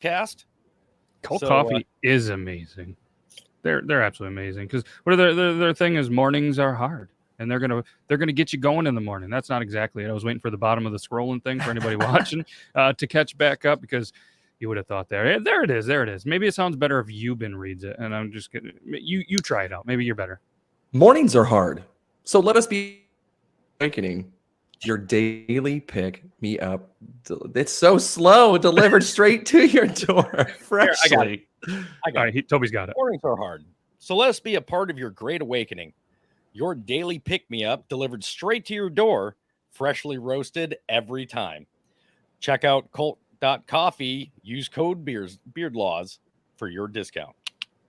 cast. Cold coffee is amazing. They're absolutely amazing because what their thing is mornings are hard and they're gonna get you going in the morning. That's not exactly it. I was waiting for the bottom of the scrolling thing for anybody watching to catch back up because you would have thought there it is. Maybe it sounds better if Yuban reads it, and I'm just gonna you try it out. Maybe you're better. Mornings are hard, so let us be awakening. Your daily pick me up. It's so slow, delivered straight to your door freshly. I got it. Toby's got it. Mornings are hard, so let us be a part of your great awakening. Your daily pick-me-up delivered straight to your door, freshly roasted every time. Check out cult.coffee. Use code BEARDLAWS for your discount.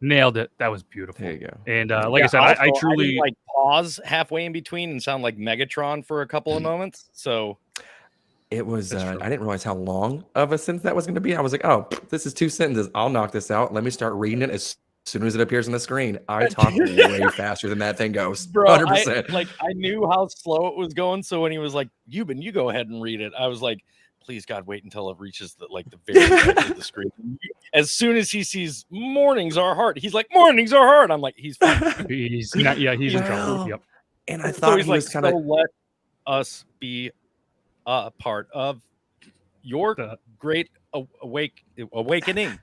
Nailed it. That was beautiful. There you go. And like I said, also, I truly like pause halfway in between and sound like Megatron for a couple of moments. So it was, I didn't realize how long of a sentence that was going to be. I was like, oh, this is 2 sentences. I'll knock this out. Let me start reading it as soon as it appears on the screen. I talk way faster than that thing goes. Bro, 100%. I knew how slow it was going. So when he was like, Yuban, you go ahead and read it. I was like, please God, wait until it reaches the very edge of the screen. As soon as he sees mornings are hard, he's like, mornings are hard. I'm like, he's fine. He's not, yeah, he's in trouble. Yep. And I thought he's he was kind of let us be a part of your great awakening.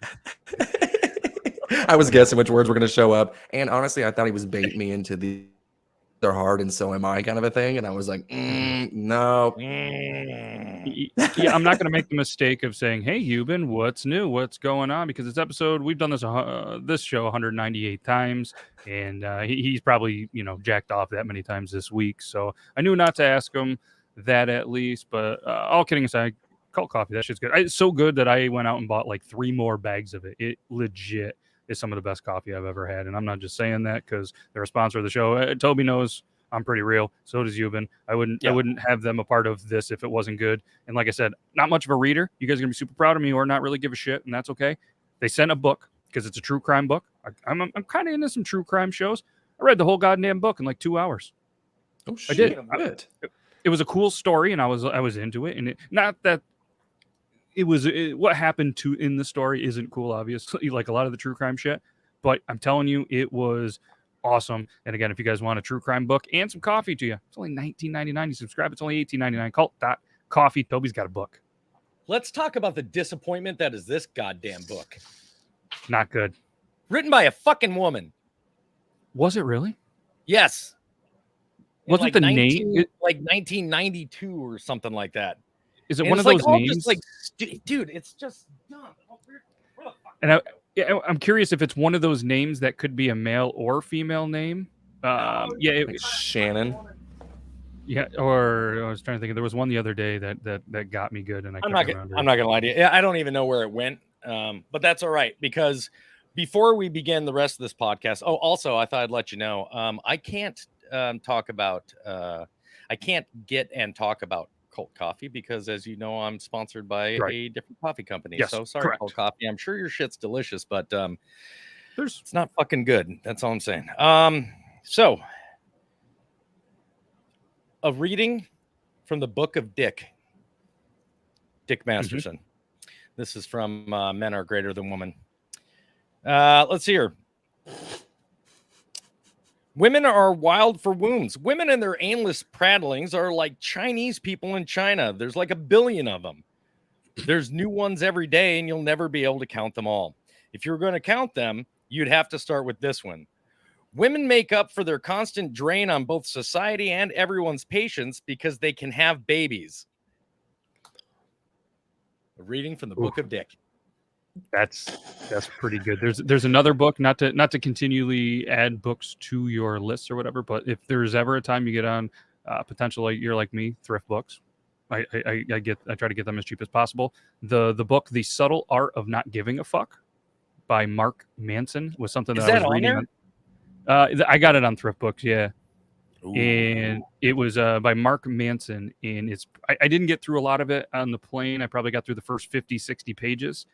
I was guessing which words were going to show up, and honestly, I thought he was baiting me into they're hard and so am I kind of a thing, and I was like, no. Yeah, I'm not going to make the mistake of saying, hey, Yuban, what's new? What's going on? Because this episode, we've done this show 198 times, and he's probably, jacked off that many times this week. So I knew not to ask him that at least, but all kidding aside, Cult Coffee, that shit's good. It's so good that I went out and bought like 3 more bags of it. It legit is some of the best coffee I've ever had. And I'm not just saying that because they're a sponsor of the show. Toby knows I'm pretty real. So does Yuban. I wouldn't have them a part of this if it wasn't good. And like I said, not much of a reader. You guys are going to be super proud of me or not really give a shit, and that's okay. They sent a book because it's a true crime book. I'm kind of into some true crime shows. I read the whole goddamn book in like 2 hours. Oh, shit. I did. It was a cool story, and I was into it. And not that what happened in the story isn't cool, obviously, like a lot of the true crime shit. But I'm telling you, it was awesome. And again, if you guys want a true crime book and some coffee to you, it's only $19.99. You subscribe, it's only $18.99. Cult.coffee. Toby's got a book. Let's talk about the disappointment that is this goddamn book. Not good. Written by a fucking woman. Was it really? Yes. Wasn't the name like 1992 or something like that? Is it one of those names? Dude, it's just dumb. And I'm curious if it's one of those names that could be a male or female name. Like Shannon. Yeah, or I was trying to think. There was one the other day that got me good, and I'm not gonna lie to you. I don't even know where it went, but that's all right because before we begin the rest of this podcast. Oh, also, I thought I'd let you know. I can't talk about. I can't get and talk about Cult Coffee because, as you know, I'm sponsored by a different coffee company. Yes, so sorry, correct. Cult Coffee. I'm sure your shit's delicious, but it's not fucking good. That's all I'm saying. So a reading from the book of Dick Masterson. Mm-hmm. This is from Men Are Greater Than Women. Let's hear. Women are wild for wounds. Women and their aimless prattlings are like Chinese people in China. There's like 1 billion of them. There's new ones every day, and you'll never be able to count them all. If you're going to count them, you'd have to start with this one. Women make up for their constant drain on both society and everyone's patience because they can have babies. A reading from the book of Dick. That's pretty good. There's another book, not to continually add books to your list or whatever, but if there's ever a time you get on potential, you're like me, thrift books, I try to get them as cheap as possible. The book The Subtle Art of Not Giving a Fuck by Mark Manson was something that I was reading. I got it on thrift books, yeah. Ooh. And it was by Mark Manson, and I didn't get through a lot of it on the plane. I probably got through the first 50-60 pages.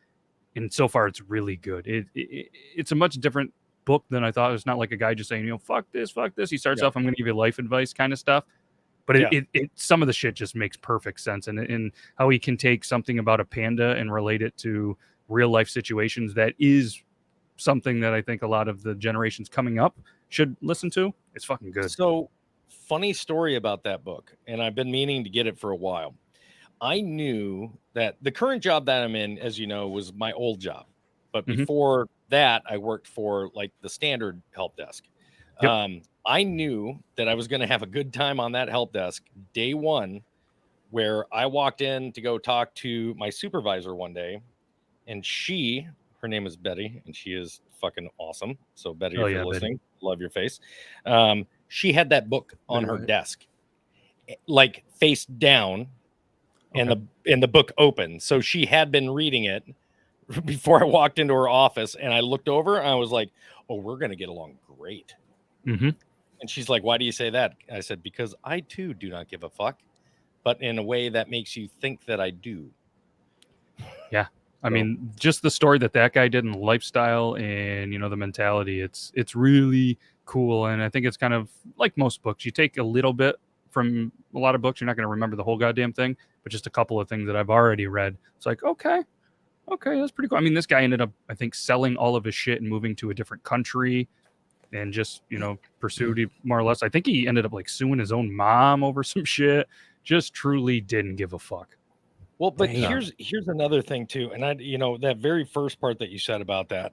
And so far, it's really good. It's a much different book than I thought. It's not like a guy just saying, fuck this. He starts off, I'm going to give you life advice kind of stuff. But it some of the shit just makes perfect sense. And how he can take something about a panda and relate it to real life situations. That is something that I think a lot of the generations coming up should listen to. It's fucking good. So, funny story about that book, and I've been meaning to get it for a while. I knew that the current job that I'm in, as you know, was my old job. But before that, I worked for like the standard help desk. Yep. I knew that I was going to have a good time on that help desk day one, where I walked in to go talk to my supervisor one day, and her name is Betty, and she is fucking awesome. So Betty, if you're listening, love your face. She had that book on her desk, like face down, and the book open. So she had been reading it before I walked into her office, and I looked over and I was like, oh, we're going to get along great. And she's like, why do you say that? I said, because I too do not give a fuck, but in a way that makes you think that I do. Yeah. I mean, just the story that guy did in lifestyle and, you know, the mentality, it's really cool. And I think it's kind of like most books. You take a little bit from a lot of books. You're not going to remember the whole goddamn thing, but just a couple of things that I've already read. It's like, okay, that's pretty cool. I mean, this guy ended up, I think, selling all of his shit and moving to a different country and just, you know, pursued more or less. I think he ended up like suing his own mom over some shit. Just truly didn't give a fuck. Well, but here's another thing too. And I, you know, that very first part that you said about that,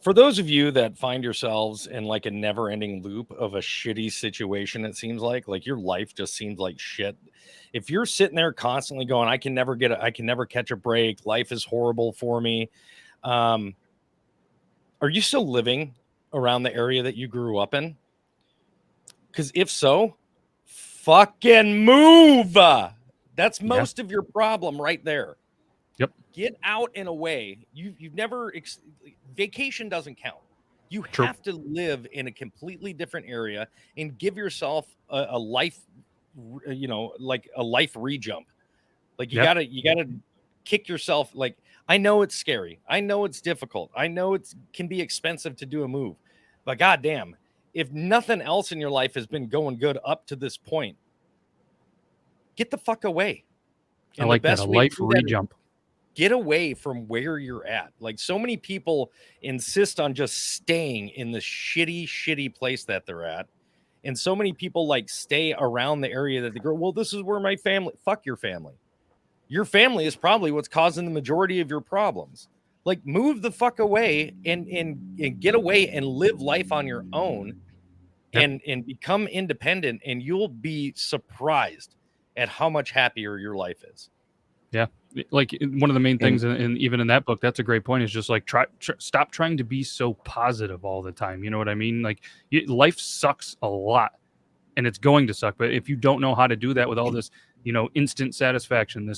for those of you that find yourselves in like a never ending loop of a shitty situation, it seems like your life just seems like shit. If you're sitting there constantly going, I can never catch a break. Life is horrible for me. Are you still living around the area that you grew up in? Because if so, fucking move. That's most of your problem right there. Yep. Get out and away. You've never vacation doesn't count. You True. have to live in a completely different area and give yourself a life, you know, like a life rejump. Like you gotta kick yourself. Like, I know it's scary. I know it's difficult. I know it can be expensive to do a move, but goddamn, if nothing else in your life has been going good up to this point, get the fuck away. And I like that, a life re-jump. Get away from where you're at. Like, so many people insist on just staying in the shitty place that they're at. And so many people like stay around the area that they go, well, this is where my family, fuck your family. Your family is probably what's causing the majority of your problems. Like, move the fuck away and get away and live life on your own and become independent, and you'll be surprised at how much happier your life is. Yeah. Like, one of the main things, and even in that book, that's a great point, is just like stop trying to be so positive all the time. You know what I mean? Like, life sucks a lot, and it's going to suck. But if you don't know how to do that with all this, you know, instant satisfaction,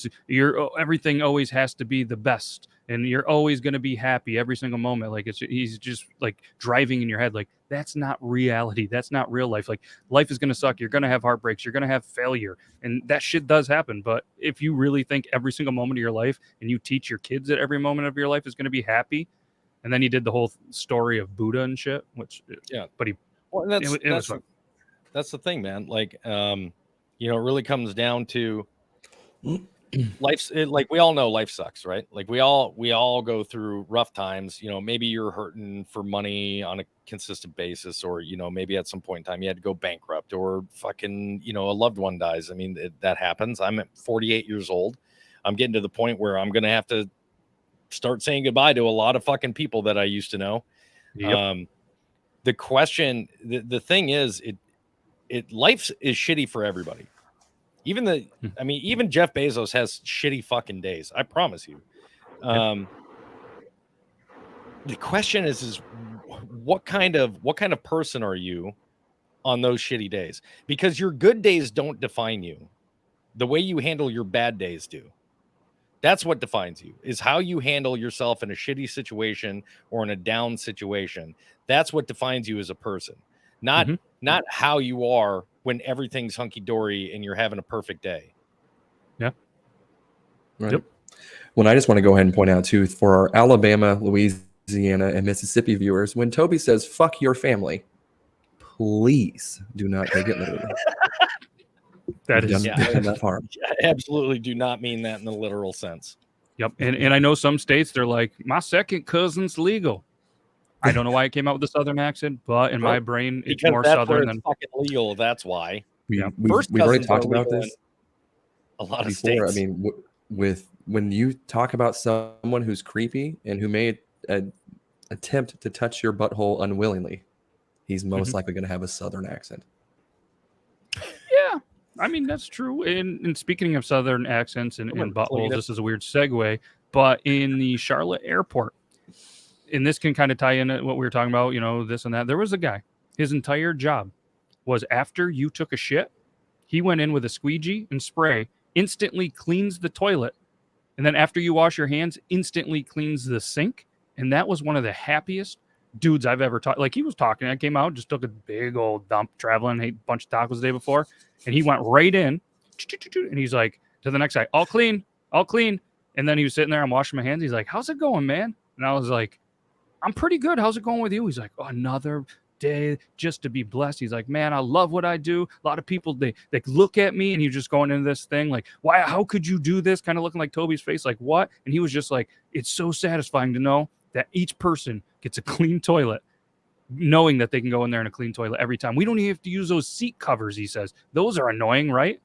everything always has to be the best, and you're always going to be happy every single moment. Like, he's just like driving in your head. Like, that's not reality. That's not real life. Like, life is going to suck. You're going to have heartbreaks. You're going to have failure, and that shit does happen. But if you really think every single moment of your life, and you teach your kids that every moment of your life is going to be happy, and then he did the whole story of Buddha and shit, which but he, well, that's the thing, man. Like, you know, it really comes down to like, we all know life sucks, right? Like, we all go through rough times. You know, maybe you're hurting for money on a consistent basis, or, you know, maybe at some point in time you had to go bankrupt, or fucking, you know, a loved one dies. I mean, that happens. I'm at 48 years old. I'm getting to the point where I'm going to have to start saying goodbye to a lot of fucking people that I used to know. Yep. The question, the thing is, life is shitty for everybody. Even Jeff Bezos has shitty fucking days. I promise you. The question is what kind of person are you on those shitty days? Because your good days don't define you. The way you handle your bad days do. That's what defines you, is how you handle yourself in a shitty situation or in a down situation. That's what defines you as a person. Not how you are when everything's hunky-dory and you're having a perfect day. Yeah. Right. Yep. Well, I just want to go ahead and point out, too, for our Alabama, Louisiana, and Mississippi viewers, when Toby says, fuck your family, please do not take it literally. That is enough harm. I absolutely do not mean that in the literal sense. Yep. And I know some states, they're like, my second cousin's legal. I don't know why it came out with the Southern accent, but in my brain, it's because more that's Southern where than. it's fucking legal. That's why. Yeah. We've First already cousins talked are about legal this. in a lot of Before, states. I mean, with when you talk about someone who's creepy and who may attempt to touch your butthole unwillingly, he's most likely going to have a Southern accent. Yeah. I mean, that's true. And speaking of Southern accents and buttholes, this is a weird segue, but in the Charlotte airport, and this can kind of tie in what we were talking about, this and that. There was a guy, his entire job was after you took a shit, he went in with a squeegee and spray, instantly cleans the toilet, and then after you wash your hands, instantly cleans the sink. And that was one of the happiest dudes I've ever talked. Like, he was talking, I came out, just took a big old dump traveling, ate a bunch of tacos the day before, and he went right in, and he's like, to the next guy, all clean. And then he was sitting there, I'm washing my hands. He's like, how's it going, man? And I was like, I'm pretty good. How's it going with you? He's like, oh, another day just to be blessed. He's like, man, I love what I do. A lot of people, they look at me, and he's just going into this thing like, why, how could you do this? Kind of looking like Toby's face, like, what? And he was just like, it's so satisfying to know that each person gets a clean toilet, knowing that they can go in there in a clean toilet every time. We don't even have to use those seat covers, he says. Those are annoying, right?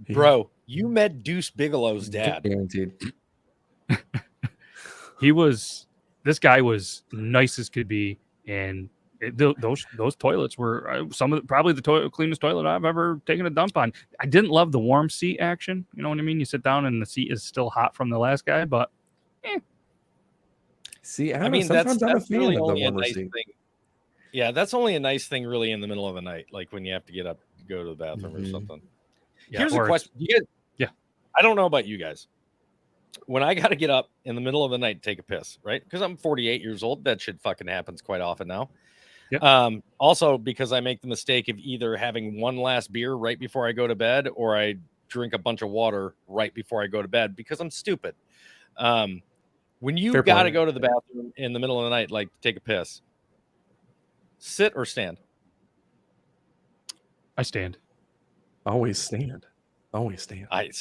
Bro, you met Deuce Bigelow's dad. Guaranteed. This guy was nice as could be, and those toilets were probably the cleanest toilet I've ever taken a dump on. I didn't love the warm seat action. You know what I mean? You sit down and the seat is still hot from the last guy, but See, I mean, that's I'm a fan really of the only a warmer nice seat. thing. Yeah, that's only a nice thing really in the middle of the night, like when you have to get up to go to the bathroom or something. Yeah, Here's a question. Yeah. I don't know about you guys. When I got to get up in the middle of the night to take a piss, right? Because I'm 48 years old. That shit fucking happens quite often now. Yep. Also, because I make the mistake of either having one last beer right before I go to bed, or I drink a bunch of water right before I go to bed because I'm stupid. When you got to go to the bathroom in the middle of the night, like take a piss, sit or stand? I stand. Always stand. Always stand. I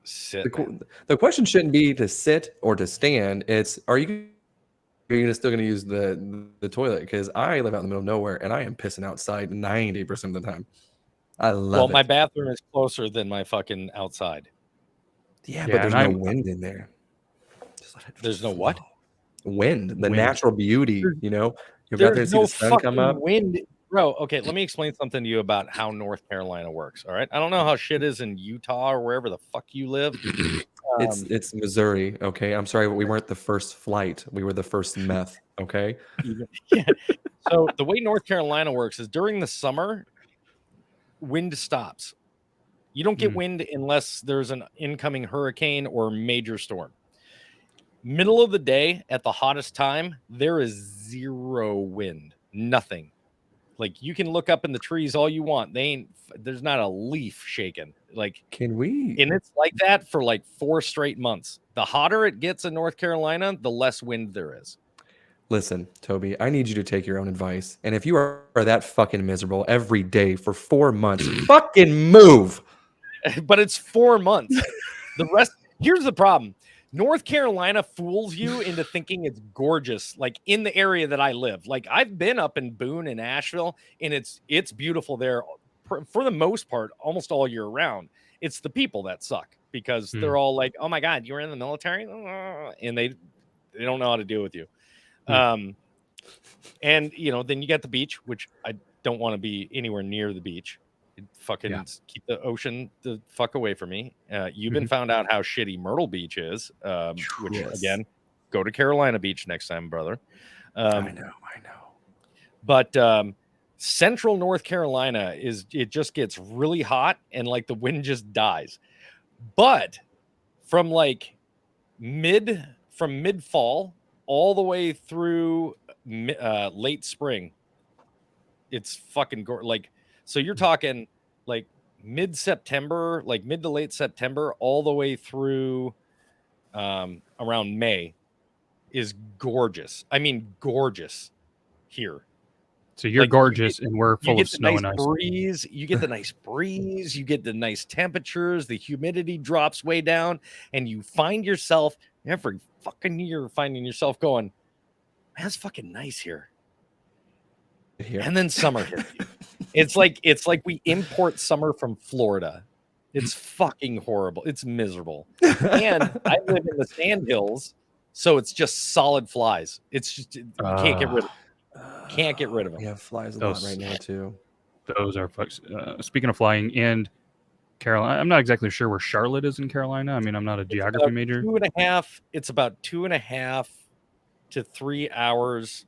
sit. The question shouldn't be to sit or to stand. It's, are you still going to use the toilet? Because I live out in the middle of nowhere and I am pissing outside 90% of the time. I love it. My bathroom is closer than my fucking outside. Yeah, but there's no wind in there. There's no what? Wind. The natural beauty, you got there to see the sun come up. Wind. Bro, okay, let me explain something to you about how North Carolina works, all right? I don't know how shit is in Utah or wherever the fuck you live. It's Missouri, okay? I'm sorry, but we weren't the first flight. We were the first meth, okay? Yeah. So the way North Carolina works is during the summer, wind stops. You don't get wind unless there's an incoming hurricane or major storm. Middle of the day at the hottest time, there is zero wind. Nothing. Like, you can look up in the trees all you want. There's not a leaf shaking. Like, can we? And it's like that for like 4 straight months. The hotter it gets in North Carolina, the less wind there is. Listen, Toby, I need you to take your own advice. And if you are that fucking miserable every day for 4 months, fucking move. But it's 4 months. The rest, here's the problem. North Carolina fools you into thinking it's gorgeous, like in the area that I live. Like, I've been up in Boone and Asheville, and it's beautiful there for the most part, almost all year round. It's the people that suck because they're all like, "Oh my God, you were in the military," and they don't know how to deal with you. And then you got the beach, which I don't want to be anywhere near the beach. Fucking keep the ocean the fuck away from me. Yuban found out how shitty Myrtle Beach is, which again, go to Carolina Beach next time, brother. I know. But central North Carolina it just gets really hot and like the wind just dies. But from like mid fall all the way through late spring, it's fucking like. So you're talking like mid-September, like mid to late September, all the way through around May is gorgeous. I mean, gorgeous here. So you're gorgeous, and we're full of snow and ice. Breeze. You get the nice breeze. You get the nice temperatures. The humidity drops way down, and you find yourself every fucking year finding yourself going, "Man, it's fucking nice here." And then summer hits you. It's like we import summer from Florida. It's fucking horrible. It's miserable. And I live in the Sandhills, so it's just solid flies. It's just you can't get rid of them. Can't get rid of them. We have flies a lot right now too. Those are speaking of flying and Carolina. I'm not exactly sure where Charlotte is in Carolina. I mean, I'm not a geography major. 2.5. It's about 2.5 to 3 hours,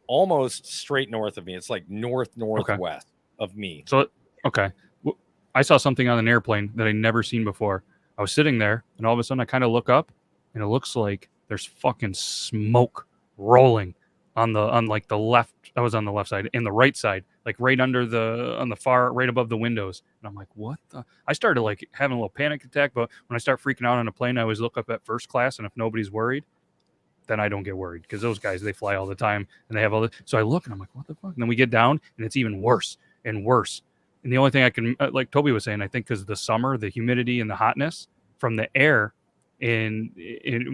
almost straight north of me. It's like northwest of me. So okay, I saw something on an airplane that I never seen before. I was sitting there, and all of a sudden, I kind of look up, and it looks like there's fucking smoke rolling on like the left. I was on the left side and the right side, like right under on the far right above the windows. And I'm like, what the? I started like having a little panic attack. But when I start freaking out on a plane, I always look up at first class, and if nobody's worried, then I don't get worried, because those guys, they fly all the time and they have all the. So I look and I'm like, what the fuck? And then we get down and it's even worse and worse. And the only thing I can, like Toby was saying, I think because the summer, the humidity and the hotness from the air. And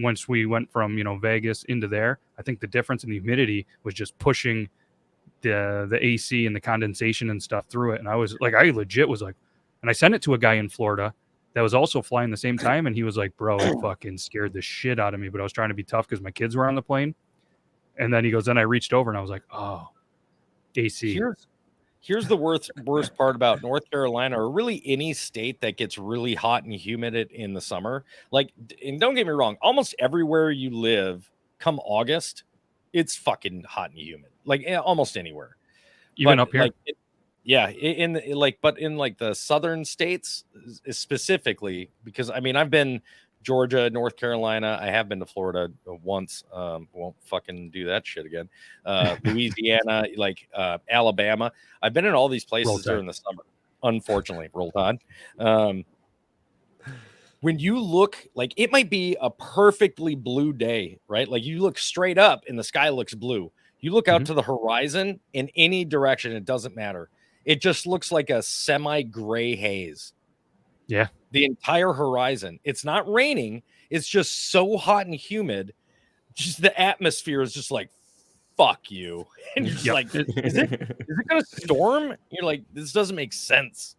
once we went from Vegas into there, I think the difference in the humidity was just pushing the AC and the condensation and stuff through it. And I legit was like, and I sent it to a guy in Florida that was also flying the same time, and he was like, "Bro, it fucking scared the shit out of me." But I was trying to be tough because my kids were on the plane. And then he goes, then I reached over and I was like, "Oh, AC." Here's the worst part about North Carolina, or really any state that gets really hot and humid in the summer. Like, and don't get me wrong, almost everywhere you live, come August, it's fucking hot and humid. Like almost anywhere. Even up here. But in like the southern states specifically, because I mean, I've been Georgia, North Carolina. I have been to Florida once. Won't fucking do that shit again. Louisiana, Alabama. I've been in all these places during the summer. Unfortunately, roll Tide. When you look, like, it might be a perfectly blue day, right? Like, you look straight up and the sky looks blue. You look out to the horizon in any direction, it doesn't matter. It just looks like a semi-gray haze. Yeah. The entire horizon. It's not raining. It's just so hot and humid. Just the atmosphere is just like, fuck you. And you're just like, is it going to storm? You're like, this doesn't make sense.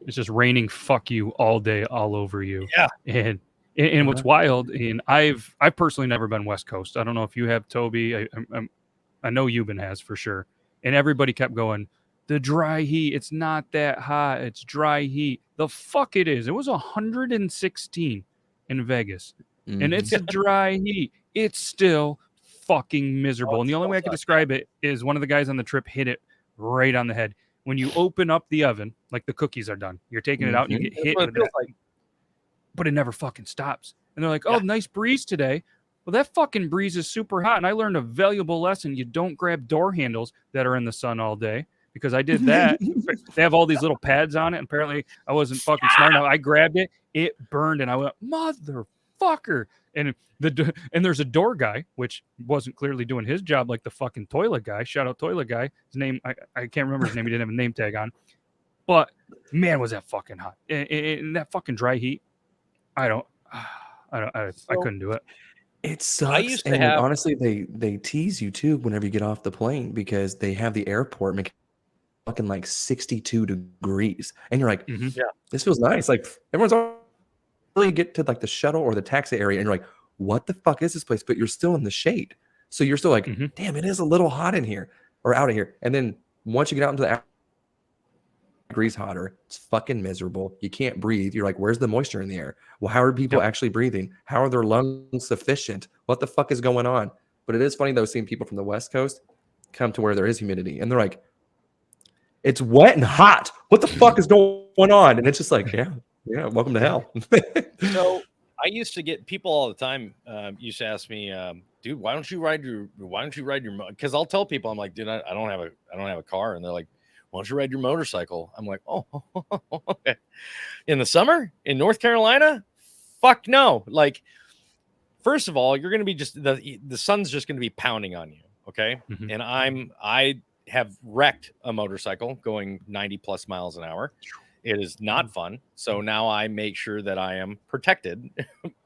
It's just raining fuck you all day, all over you. Yeah. And what's wild, and I've personally never been West Coast. I don't know if you have, Toby. I know Yuban has for sure. And everybody kept going, the dry heat, it's not that hot. It's dry heat. The fuck it is. It was 116 in Vegas. Mm-hmm. And it's a dry heat. It's still fucking miserable. And the only way I can describe it is one of the guys on the trip hit it right on the head. When you open up the oven, like the cookies are done, you're taking it out and you get hit with it. But it never fucking stops. And they're like, oh, nice breeze today. Well, that fucking breeze is super hot. And I learned a valuable lesson. You don't grab door handles that are in the sun all day. Because I did that. They have all these little pads on it. And apparently I wasn't fucking smart enough. I grabbed it. It burned. And I went, motherfucker. And there's a door guy, which wasn't clearly doing his job like the fucking toilet guy. Shout out toilet guy. His name, I can't remember his name. He didn't have a name tag on. But, man, was that fucking hot. And that fucking dry heat, I couldn't do it. It sucks. Honestly, they tease you, too, whenever you get off the plane, because they have the airport make fucking like 62 degrees, and you're like, this feels nice. Like, everyone's really get to like the shuttle or the taxi area, and you're like, what the fuck is this place? But you're still in the shade, so you're still like, damn, it is a little hot in here or out of here. And then once you get out into the degrees hotter, it's fucking miserable. You can't breathe. You're like, where's the moisture in the air? Well, how are people actually breathing? How are their lungs sufficient? What the fuck is going on? But it is funny though, seeing people from the West Coast come to where there is humidity, and they're like, it's wet and hot. What the fuck is going on? And it's just like, yeah, welcome to hell. So I used to get people all the time used to ask me, dude, why don't you ride your because I'll tell people, I'm like, dude, I don't have a car. And they're like, why don't you ride your motorcycle? I'm like, oh, okay. In the summer in North Carolina? Fuck no. Like, first of all, you're going to be just the sun's just going to be pounding on you. Okay. Mhm. And I have wrecked a motorcycle going 90 plus miles an hour. It is not fun. So now I make sure that I am protected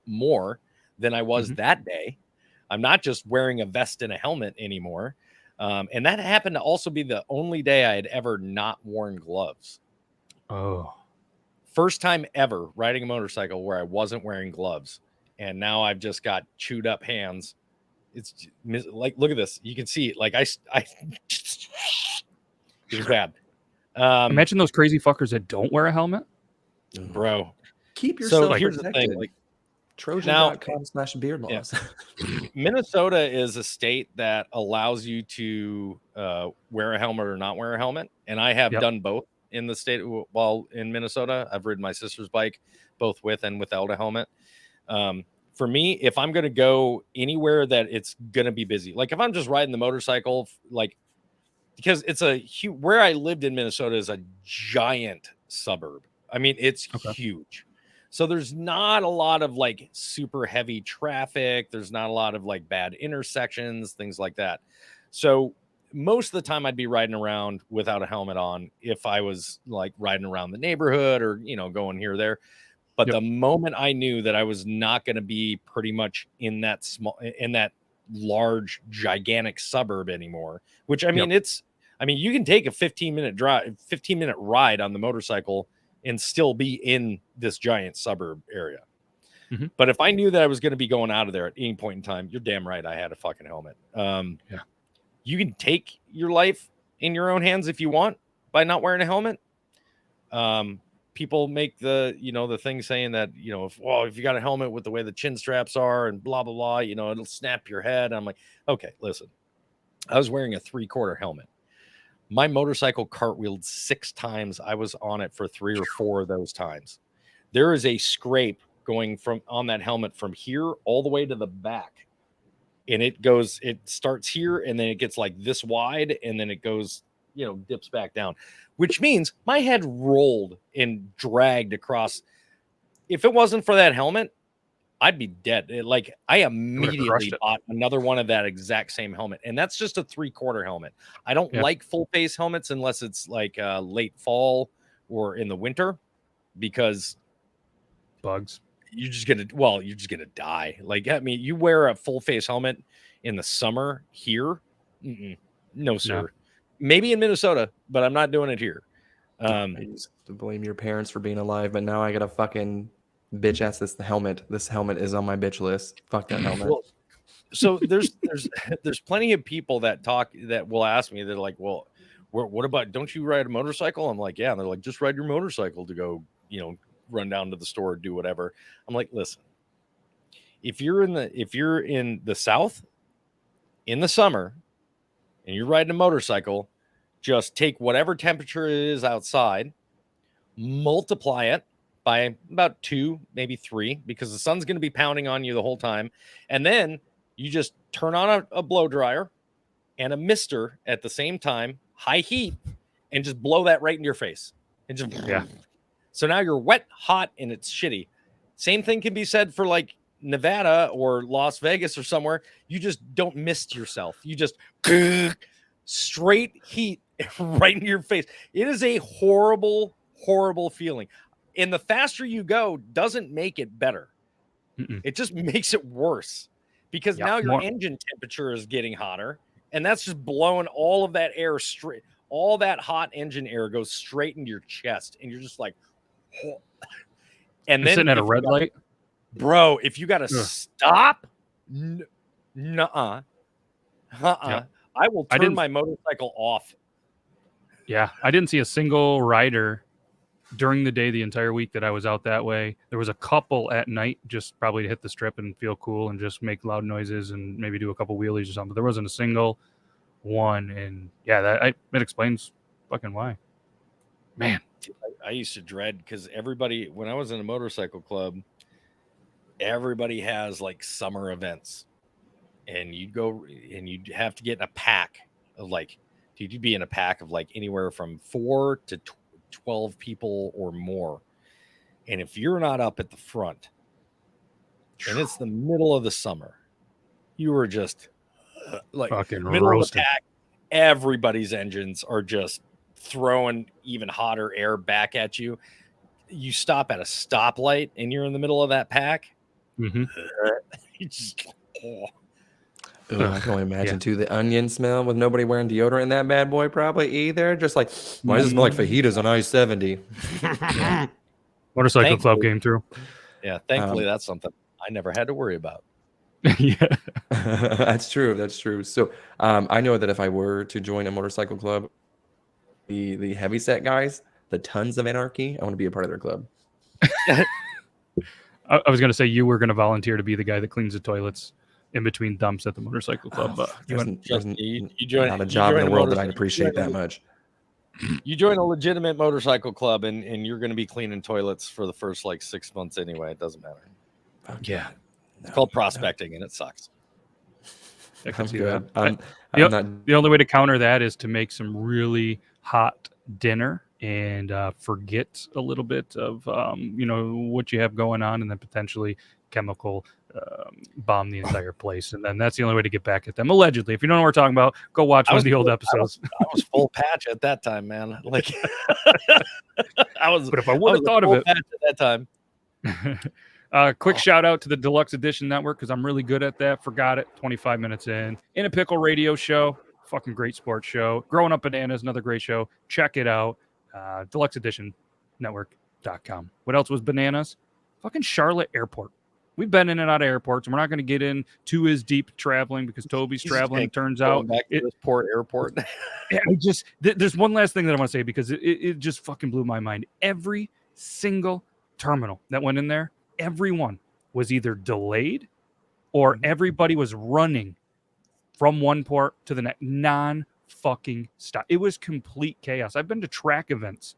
more than I was Mhm. that day. I'm not just wearing a vest and a helmet anymore. And that happened to also be the only day I had ever not worn gloves. Oh, First time ever riding a motorcycle where I wasn't wearing gloves. And now I've just got chewed up hands. It's like, look at this. You can see it. Like it was bad. imagine those crazy fuckers that don't wear a helmet. Bro. Keep So yourself here's the protected. thing. Like, Trojan.com/beard laws. Minnesota is a state that allows you to wear a helmet or not wear a helmet. And I have done both in the state. While in Minnesota, I've ridden my sister's bike, both with and without a helmet. For me, if I'm going to go anywhere that it's going to be busy, like if I'm just riding the motorcycle, like, because it's where I lived in Minnesota is a giant suburb. I mean, it's huge. So there's not a lot of like super heavy traffic. There's not a lot of like bad intersections, things like that. So most of the time I'd be riding around without a helmet on if I was like riding around the neighborhood or, going here or there. But the moment I knew that I was not going to be pretty much in that large, gigantic suburb anymore, which I mean, you can take a 15-minute ride on the motorcycle and still be in this giant suburb area. Mm-hmm. But if I knew that I was going to be going out of there at any point in time, you're damn right I had a fucking helmet. You can take your life in your own hands if you want by not wearing a helmet. People make the thing saying that, if you got a helmet with the way the chin straps are and blah, blah, blah, it'll snap your head. I'm like, okay, listen, I was wearing a 3/4 helmet. My motorcycle cartwheeled 6 times. I was on it for 3 or 4 of those times. There is a scrape going from on that helmet from here all the way to the back. And it starts here and then it gets like this wide and then it goes, dips back down, which means my head rolled and dragged across. If it wasn't for that helmet, I'd be dead. I immediately bought another one of that exact same helmet. And that's just a 3/4 helmet. I don't like full face helmets unless it's like late fall or in the winter, because bugs. You're just gonna die. Like, I mean, you wear a full face helmet in the summer here. No, sir. No. Maybe in Minnesota, but I'm not doing it here. I used to blame your parents for being alive, but now I got a fucking bitch ass this helmet. This helmet is on my bitch list. Fuck that helmet. Well, so there's plenty of people that will ask me, they're like, well, what about, don't you ride a motorcycle? I'm like, yeah. And they're like, just ride your motorcycle to go, run down to the store, do whatever. I'm like, listen, if you're in the South in the summer and you're riding a motorcycle, just take whatever temperature it is outside, multiply it by about 2, maybe 3, because the sun's going to be pounding on you the whole time. And then you just turn on a blow dryer and a mister at the same time, high heat, and just blow that right in your face. And just, so now you're wet, hot, and it's shitty. Same thing can be said for like Nevada or Las Vegas or somewhere. You just don't mist yourself. You just straight heat right in your face. It is a horrible, horrible feeling. And the faster you go doesn't make it better. It just makes it worse, because now your engine temperature is getting hotter, and that's just blowing all of that air straight. All that hot engine air goes straight into your chest, and you're just like, oh. And then sitting at a red light, bro, if you got to stop, nuh-uh. I will turn my motorcycle off. Yeah, I didn't see a single rider during the day the entire week that I was out that way. There was a couple at night, just probably to hit the strip and feel cool and just make loud noises and maybe do a couple wheelies or something. But there wasn't a single one, and that explains fucking why. Man, I used to dread, because everybody, when I was in a motorcycle club, everybody has like summer events, and you'd go and you'd have to get in a pack of like, you'd be in a pack of like anywhere from 4 to 12 people or more. And if you're not up at the front and it's the middle of the summer, you were just like fucking middle roasted. of the pack. Everybody's engines are just throwing even hotter air back at you. You stop at a stoplight and you're in the middle of that pack. Mm-hmm. You just, Ooh, I can only imagine too the onion smell with nobody wearing deodorant in that bad boy probably either. Just like, why does it smell like fajitas on I-70? Motorcycle club Thankfully- came through. Yeah, thankfully that's something I never had to worry about. Yeah. That's true. That's true. So I know that if I were to join a motorcycle club, the heavyset guys, the tons of anarchy, I want to be a part of their club. I was going to say you were going to volunteer to be the guy that cleans the toilets in between dumps at the motorcycle club. But you went, You join, not a job in the a world that I'd motorcycle- appreciate that much. You join a legitimate motorcycle club and you're going to be cleaning toilets for the first like 6 months anyway. It doesn't matter. yeah. It's called prospecting and it sucks. I can I'm see good. that. I'm not. The only way to counter that is to make some really hot dinner and forget a little bit of what you have going on, and then potentially chemical bomb the entire place. And then that's the only way to get back at them. Allegedly, if you don't know what we're talking about, go watch one of the old episodes. I was full patch at that time, man. Like I was. But if I would have thought of it patch at that time. Quick shout out to the Deluxe Edition Network because I'm really good at that. Forgot it. 25 minutes in a pickle radio show. Fucking great sports show. Growing Up Bananas, another great show. Check it out. Deluxe Edition Network.com. What else was bananas? Fucking Charlotte Airport. We've been in and out of airports, and we're not going to get into as deep traveling because Toby's traveling. It turns out back to this port airport. Yeah, there's one last thing that I want to say because it just fucking blew my mind. Every single terminal that went in there, everyone was either delayed or everybody was running from one port to the next. Non-fucking stop. It was complete chaos. I've been to track events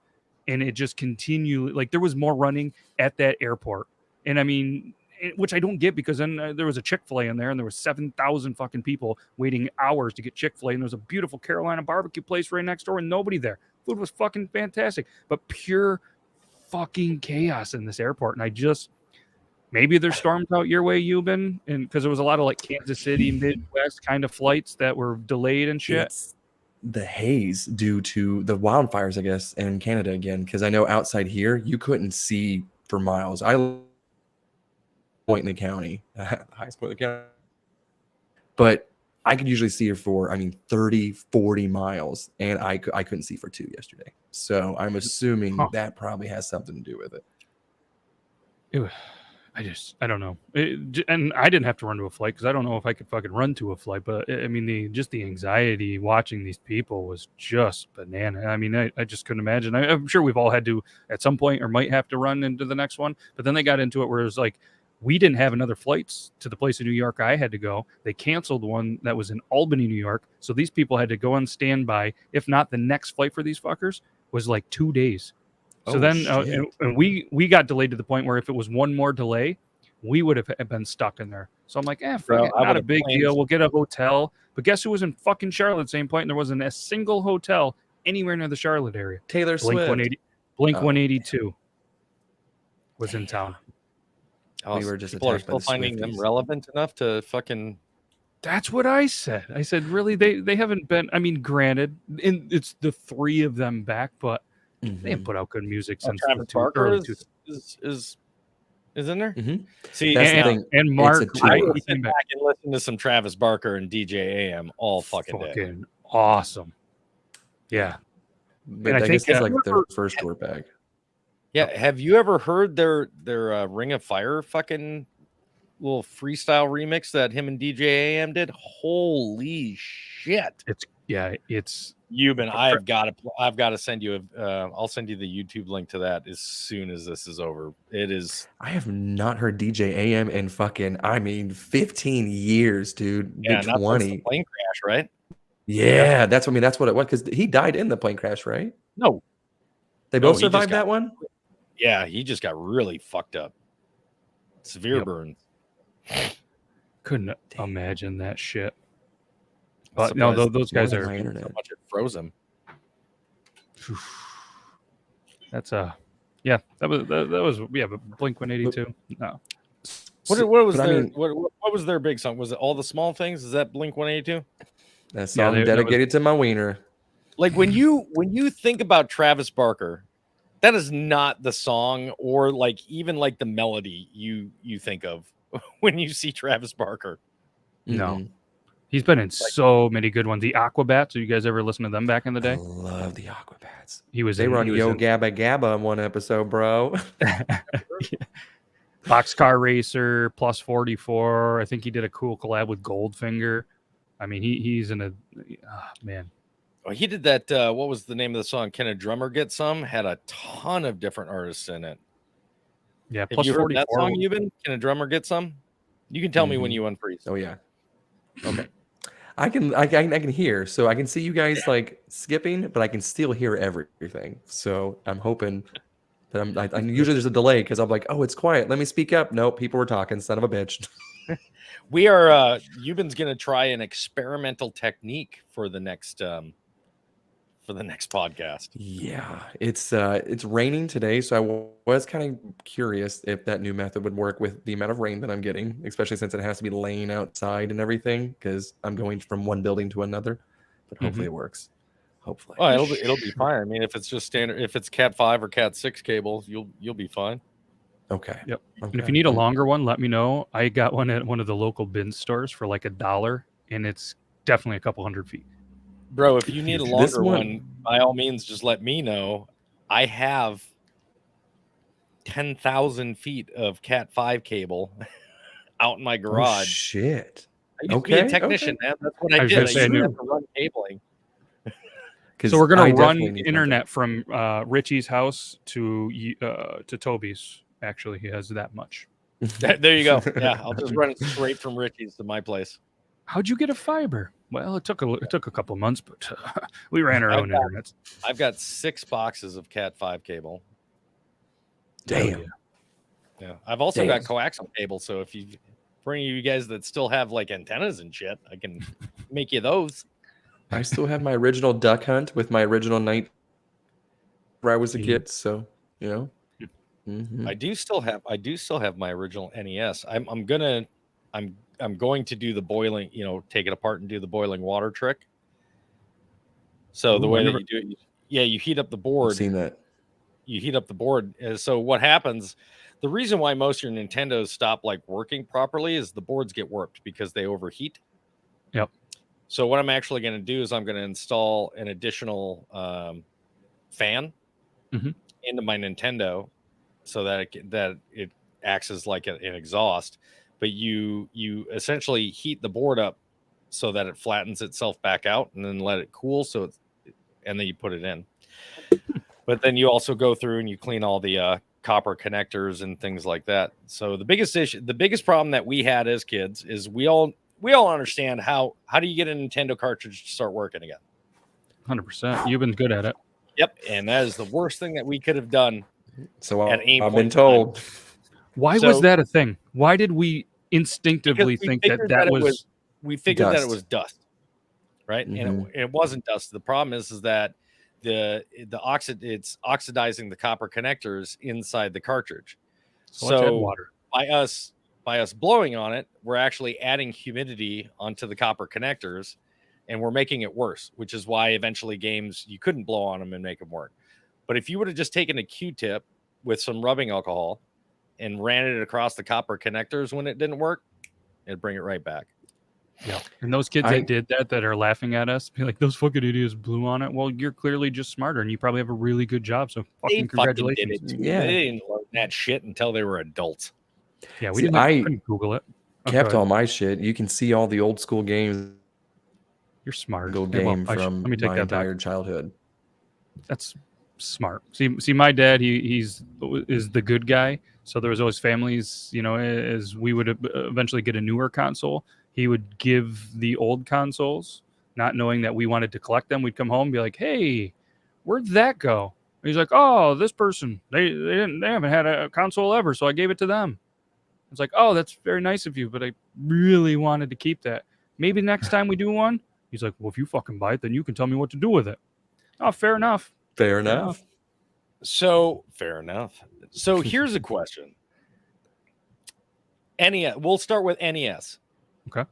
and it just continued. Like there was more running at that airport. And I mean, which I don't get because then there was a Chick-fil-A in there and there was 7,000 fucking people waiting hours to get Chick-fil-A. And there was a beautiful Carolina barbecue place right next door and nobody there. Food was fucking fantastic, but pure fucking chaos in this airport. And maybe there's storms out your way, Yuban, and because there was a lot of like Kansas City, Midwest kind of flights that were delayed and shit. It's the haze due to the wildfires, I guess, in Canada again. Because I know outside here you couldn't see for miles. I point in the county, highest point in the county, but I could usually see her for 30, 40 miles, and I couldn't see for 2 yesterday. So I'm assuming that probably has something to do with it. I don't know. And I didn't have to run to a flight because I don't know if I could fucking run to a flight. But I mean, the anxiety watching these people was just banana. I mean, I just couldn't imagine. I'm sure we've all had to at some point or might have to run into the next one. But then they got into it where it was like, we didn't have another flights to the place in New York I had to go. They canceled one that was in Albany, New York. So these people had to go on standby. If not, the next flight for these fuckers was like 2 days. So and we got delayed to the point where if it was one more delay, we would have been stuck in there. So I'm like, fuck it, not a big deal. We'll get a hotel. But guess who was in fucking Charlotte at the same point? And there wasn't a single hotel anywhere near the Charlotte area. Taylor Swift. Blink 182 was in town. We were just people are attacked by still the finding them Swifties. relevant enough to fucking. That's what I said. I said, really, they haven't been. I mean, granted, it's the three of them back, but they haven't put out good music since Travis the Barker is in there. Mm-hmm. See, That's the thing. and Mark, It's a I tour. would sit back and listen to some Travis Barker and DJ AM all fucking day. Awesome. Yeah. But And I guess it's like their first tour back. Yeah, have you ever heard their Ring of Fire fucking little freestyle remix that him and DJ AM did? Holy shit! It's Yuban, I've got to send you I'll send you the YouTube link to that as soon as this is over. It is. I have not heard DJ AM in 15 years, dude. Yeah, Maybe not since 20. the plane crash, right? Yeah, that's what it was because he died in the plane crash, right? No, They both survived that one. Yeah, he just got really fucked up. Severe burns. couldn't imagine that shit. But no, those guys are. So much it froze him. That's that was Blink 182. No. What was but I their mean- what was their big song? Was it All the Small Things? Is that Blink 182? That song dedicated to my wiener. Like when you think about Travis Barker, that is not the song or like even like the melody you think of when you see Travis Barker. No. Mm-mm. He's been in so many good ones. The Aquabats. You guys ever listen to them back in the I day? love the Aquabats. He was. They were on he was Yo in Gabba Gabba in one episode, bro. Boxcar Racer, Plus 44. I think he did a cool collab with Goldfinger. I mean, he's in a man. Oh, he did that. What was the name of the song? Can a Drummer Get Some? Had a ton of different artists in it. Yeah, Have Plus you heard that 44. song, Yuban? Can a Drummer Get Some? You can tell me when you unfreeze. Oh yeah. Okay. I can hear, so I can see you guys like skipping, but I can still hear everything. So I'm hoping that I usually there's a delay because I'm like, oh, it's quiet. Let me speak up. Nope, people were talking. Son of a bitch. We are. Yuban's gonna try an experimental technique for the next podcast. Yeah, it's raining today, so I was kind of curious if that new method would work with the amount of rain that I'm getting, especially since it has to be laying outside and everything because I'm going from one building to another. But hopefully it works. Hopefully. Oh, it'll be fine. I mean, if it's just standard, if it's Cat 5 or Cat 6 cables, you'll be fine. Okay. Yep. Okay. And if you need a longer one, let me know. I got one at one of the local bin stores for like $1, and it's definitely a couple 100 feet. Bro, if you need a This longer one- one, by all means, just let me know. I have 10,000 feet of Cat 5 cable out in my Oh, garage. shit. I used to be a Okay, technician, man. That's what I I was did. gonna I say, I used to knew. have to run cabling. So we're gonna run definitely need internet from Richie's house to Toby's. Actually, he has that much. There you go. Yeah, I'll just run it straight from Richie's to my place. How'd you get a fiber? Well, it took a couple months, but we ran our own internet. I've got 6 boxes of Cat 5 cable. Damn. Yeah, I've also Damn. got coaxial cable. So for any of you guys that still have like antennas and shit, I can make you those. I still have my original duck hunt with my original night where I was a kid. So, you know. Mhm. I do still have my original NES. I'm going to do the boiling, take it apart and do the boiling water trick. So the way that you do it, you heat up the board. I've seen that. You heat up the board. So what happens? The reason why most of your Nintendos stop like working properly is the boards get warped because they overheat. Yep. So what I'm actually going to do is I'm going to install an additional fan into my Nintendo, so that it acts as like an exhaust. But you essentially heat the board up so that it flattens itself back out, and then let it cool. And then you put it in. But then you also go through and you clean all the copper connectors and things like that. So the biggest problem that we had as kids is we all understand how do you get a Nintendo cartridge to start working again? 100%. You've been good at it. Yep, and that is the worst thing that we could have done. So at any I've point been in told. Why was that a thing? Why did we instinctively think that was? We figured that it dust. was dust, right? And it wasn't dust. The problem is that it's oxidizing the copper connectors inside the cartridge. So water. by us blowing on it, we're actually adding humidity onto the copper connectors, and we're making it worse, which is why eventually games you couldn't blow on them and make them work. But if you would have just taken a Q-tip with some rubbing alcohol and ran it across the copper connectors when it didn't work, it'd bring it right back. Yeah. And those kids that did that are laughing at us, be like, those fucking idiots blew on it. Well, you're clearly just smarter and you probably have a really good job. So fucking congratulations. Did it. Yeah. They didn't learn that shit until they were adults. Yeah, we couldn't Google it. Kept all my shit. You can see all the old school games. You're smart. Old game from my entire childhood. That's smart. See, my dad, is the good guy. So there was always families, as we would eventually get a newer console, he would give the old consoles, not knowing that we wanted to collect them. We'd come home and be like, hey, where'd that go? And he's like, oh, this person, they haven't had a console ever, so I gave it to them. It's like, oh, that's very nice of you, but I really wanted to keep that. Maybe next time we do one. He's like, well, if you fucking buy it, then you can tell me what to do with it. Oh, fair enough. Fair enough. So, fair enough. So here's a question. NES. We'll start with NES. Okay.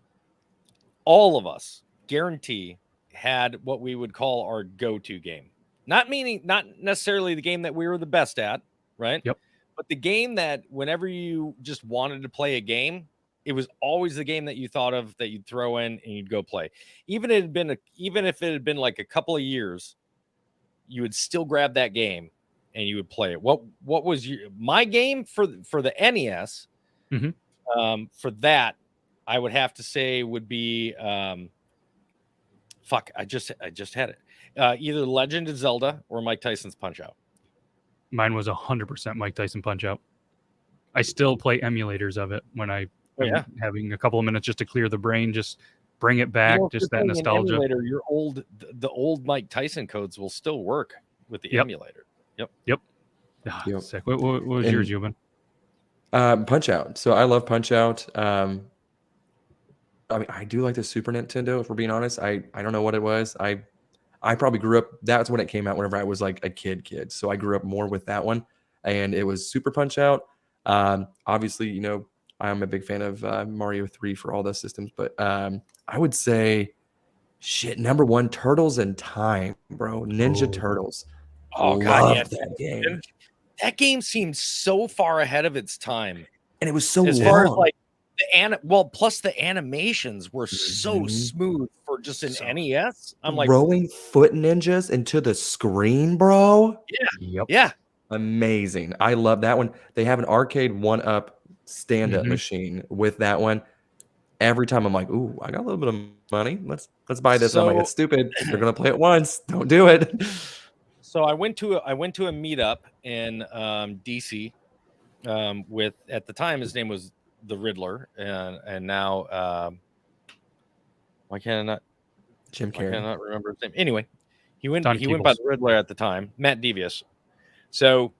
All of us, guarantee, had what we would call our go-to game. Not necessarily the game that we were the best at, right? Yep. But the game that whenever you just wanted to play a game, it was always the game that you thought of that you'd throw in and you'd go play. Even if it had been like a couple of years, you would still grab that game and you would play it. What was my game for the NES? Mm-hmm. For that, I would have to say would be I just had it. Either Legend of Zelda or Mike Tyson's Punch-Out. Mine was 100% Mike Tyson Punch-Out. I still play emulators of it when I'm having a couple of minutes just to clear the brain, just bring it back, just that nostalgia. Emulator, the old Mike Tyson codes will still work with the emulator. Yep. Oh, sick. What was yours, Yuban? Punch-Out. So I love Punch-Out. I mean, I do like the Super Nintendo, if we're being honest. I don't know what it was. I probably grew up, that's when it came out whenever I was like a kid. So I grew up more with that one. And it was Super Punch-Out. Obviously, you know, I'm a big fan of Mario 3 for all those systems. But I would say, number one, Turtles in Time, bro. Ninja Turtles. Oh, God, yeah. That game. That game seemed so far ahead of its time. And it was so as long. Far as like plus the animations were so smooth for just an NES. I'm like throwing foot ninjas into the screen, bro. Yeah. Amazing. I love that one. They have an arcade 1-up stand-up machine with that one. Every time I'm like, ooh, I got a little bit of money. Let's buy this. I'm like, it's stupid. They're gonna play it once. Don't do it. So I went to a meetup in DC with, at the time, his name was the Riddler, and now why can I not Jim Carrey? I cannot remember his name. Anyway, he went by the Riddler at the time, Matt Devious. So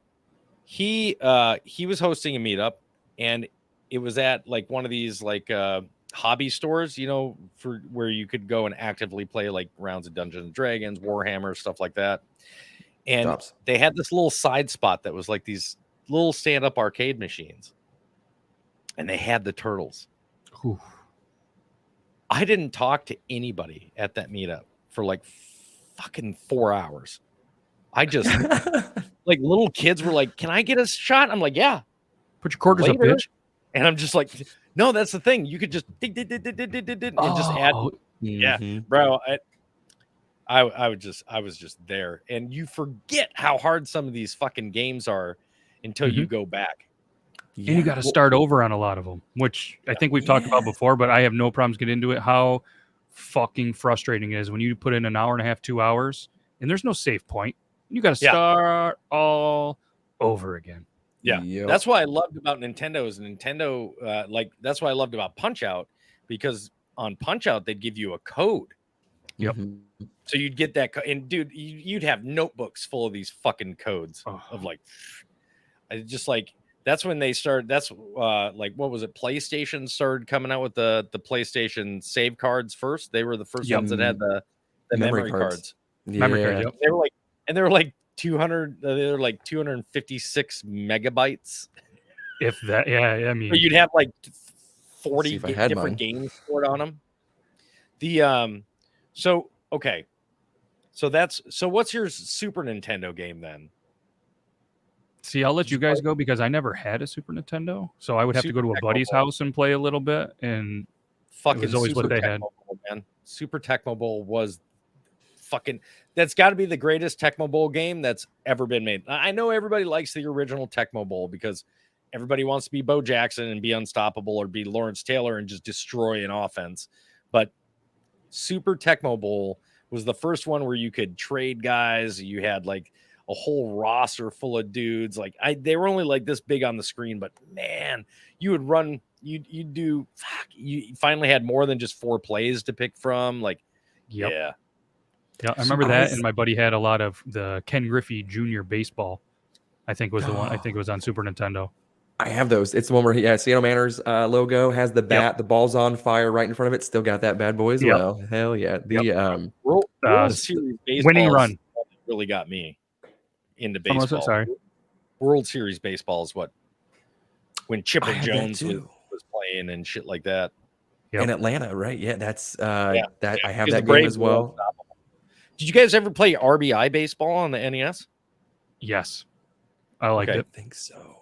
he was hosting a meetup, and it was at like one of these like hobby stores, you know, for where you could go and actively play like rounds of Dungeons and Dragons, Warhammer, stuff like that. And they had this little side spot that was like these little stand-up arcade machines. And they had the Turtles. Ooh. I didn't talk to anybody at that meetup for like fucking 4 hours. I just like little kids were like, "Can I get a shot?" I'm like, "Yeah." Put your quarters up, bitch. And I'm just like, "No, that's the thing. You could just and just add." Yeah, bro. I was just there, and you forget how hard some of these fucking games are until you go back. And you got to start over on a lot of them, which I think we've talked about before, but I have no problems getting into it. How fucking frustrating it is when you put in an hour and a half, 2 hours, and there's no save point. You got to start all over again. Yeah, that's what I loved about Nintendo. That's what I loved about Punch-Out, because on Punch-Out they'd give you a code. Yep. So you'd get that, and dude, you'd have notebooks full of these fucking codes of like, just like. That's when they started. That's like, what was it? PlayStation started coming out with the PlayStation save cards first. They were the first ones that had the memory cards. Memory cards. Yep. They were like 200. They were like 256 megabytes. If that, I mean, you'd have like 40 different games stored on them. So what's your Super Nintendo game then? See, I'll let you guys go because I never had a Super Nintendo, so I would have to go to a buddy's house and play a little bit, and fucking it was always what they had. Man. Super Tecmo Bowl was fucking. That's got to be the greatest Tecmo Bowl game that's ever been made. I know everybody likes the original Tecmo Bowl because everybody wants to be Bo Jackson and be unstoppable, or be Lawrence Taylor and just destroy an offense. But Super Tecmo Bowl was the first one where you could trade guys. You had like a whole roster full of dudes. Like they were only like this big on the screen, but man, you would run, you finally had more than just 4 plays to pick from. Like, yeah, I remember that. And my buddy had a lot of the Ken Griffey Jr. baseball. I think was the one. I think it was on Super Nintendo. I have those. It's the one where Seattle Mariners logo has the bat, the ball's on fire right in front of it. Still got that bad boy as well. Hell yeah. The World Series baseball winning run really got me into baseball. World Series baseball is what, when Chipper Jones was playing and shit like that. Yep. In Atlanta, right? Yeah, that's I have Because that the game Braves as were well. unstoppable. Did you guys ever play RBI baseball on the NES? Yes, I liked Okay. it. I think so.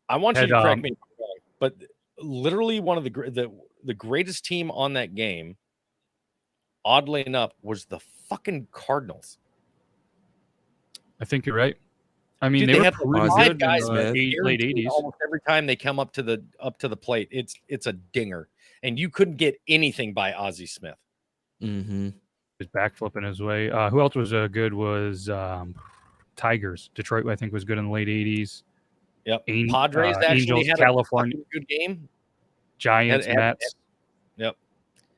I want you Had, to correct me if I'm wrong, but literally one of the greatest team on that game, oddly enough, was the fucking Cardinals. I think you're right. I mean, Dude, they they were had pretty Ozzie good in guys the Smith. late guaranteed 80s. almost every time they come up to the plate. It's a dinger, and you couldn't get anything by Ozzie Smith. Mm-hmm. Was backflipping his way. Who else was good was Tigers. Detroit, I think, was good in the late 80s. Yep. Padres actually Angels, had California, a fucking good game. Giants, Mets. Yep.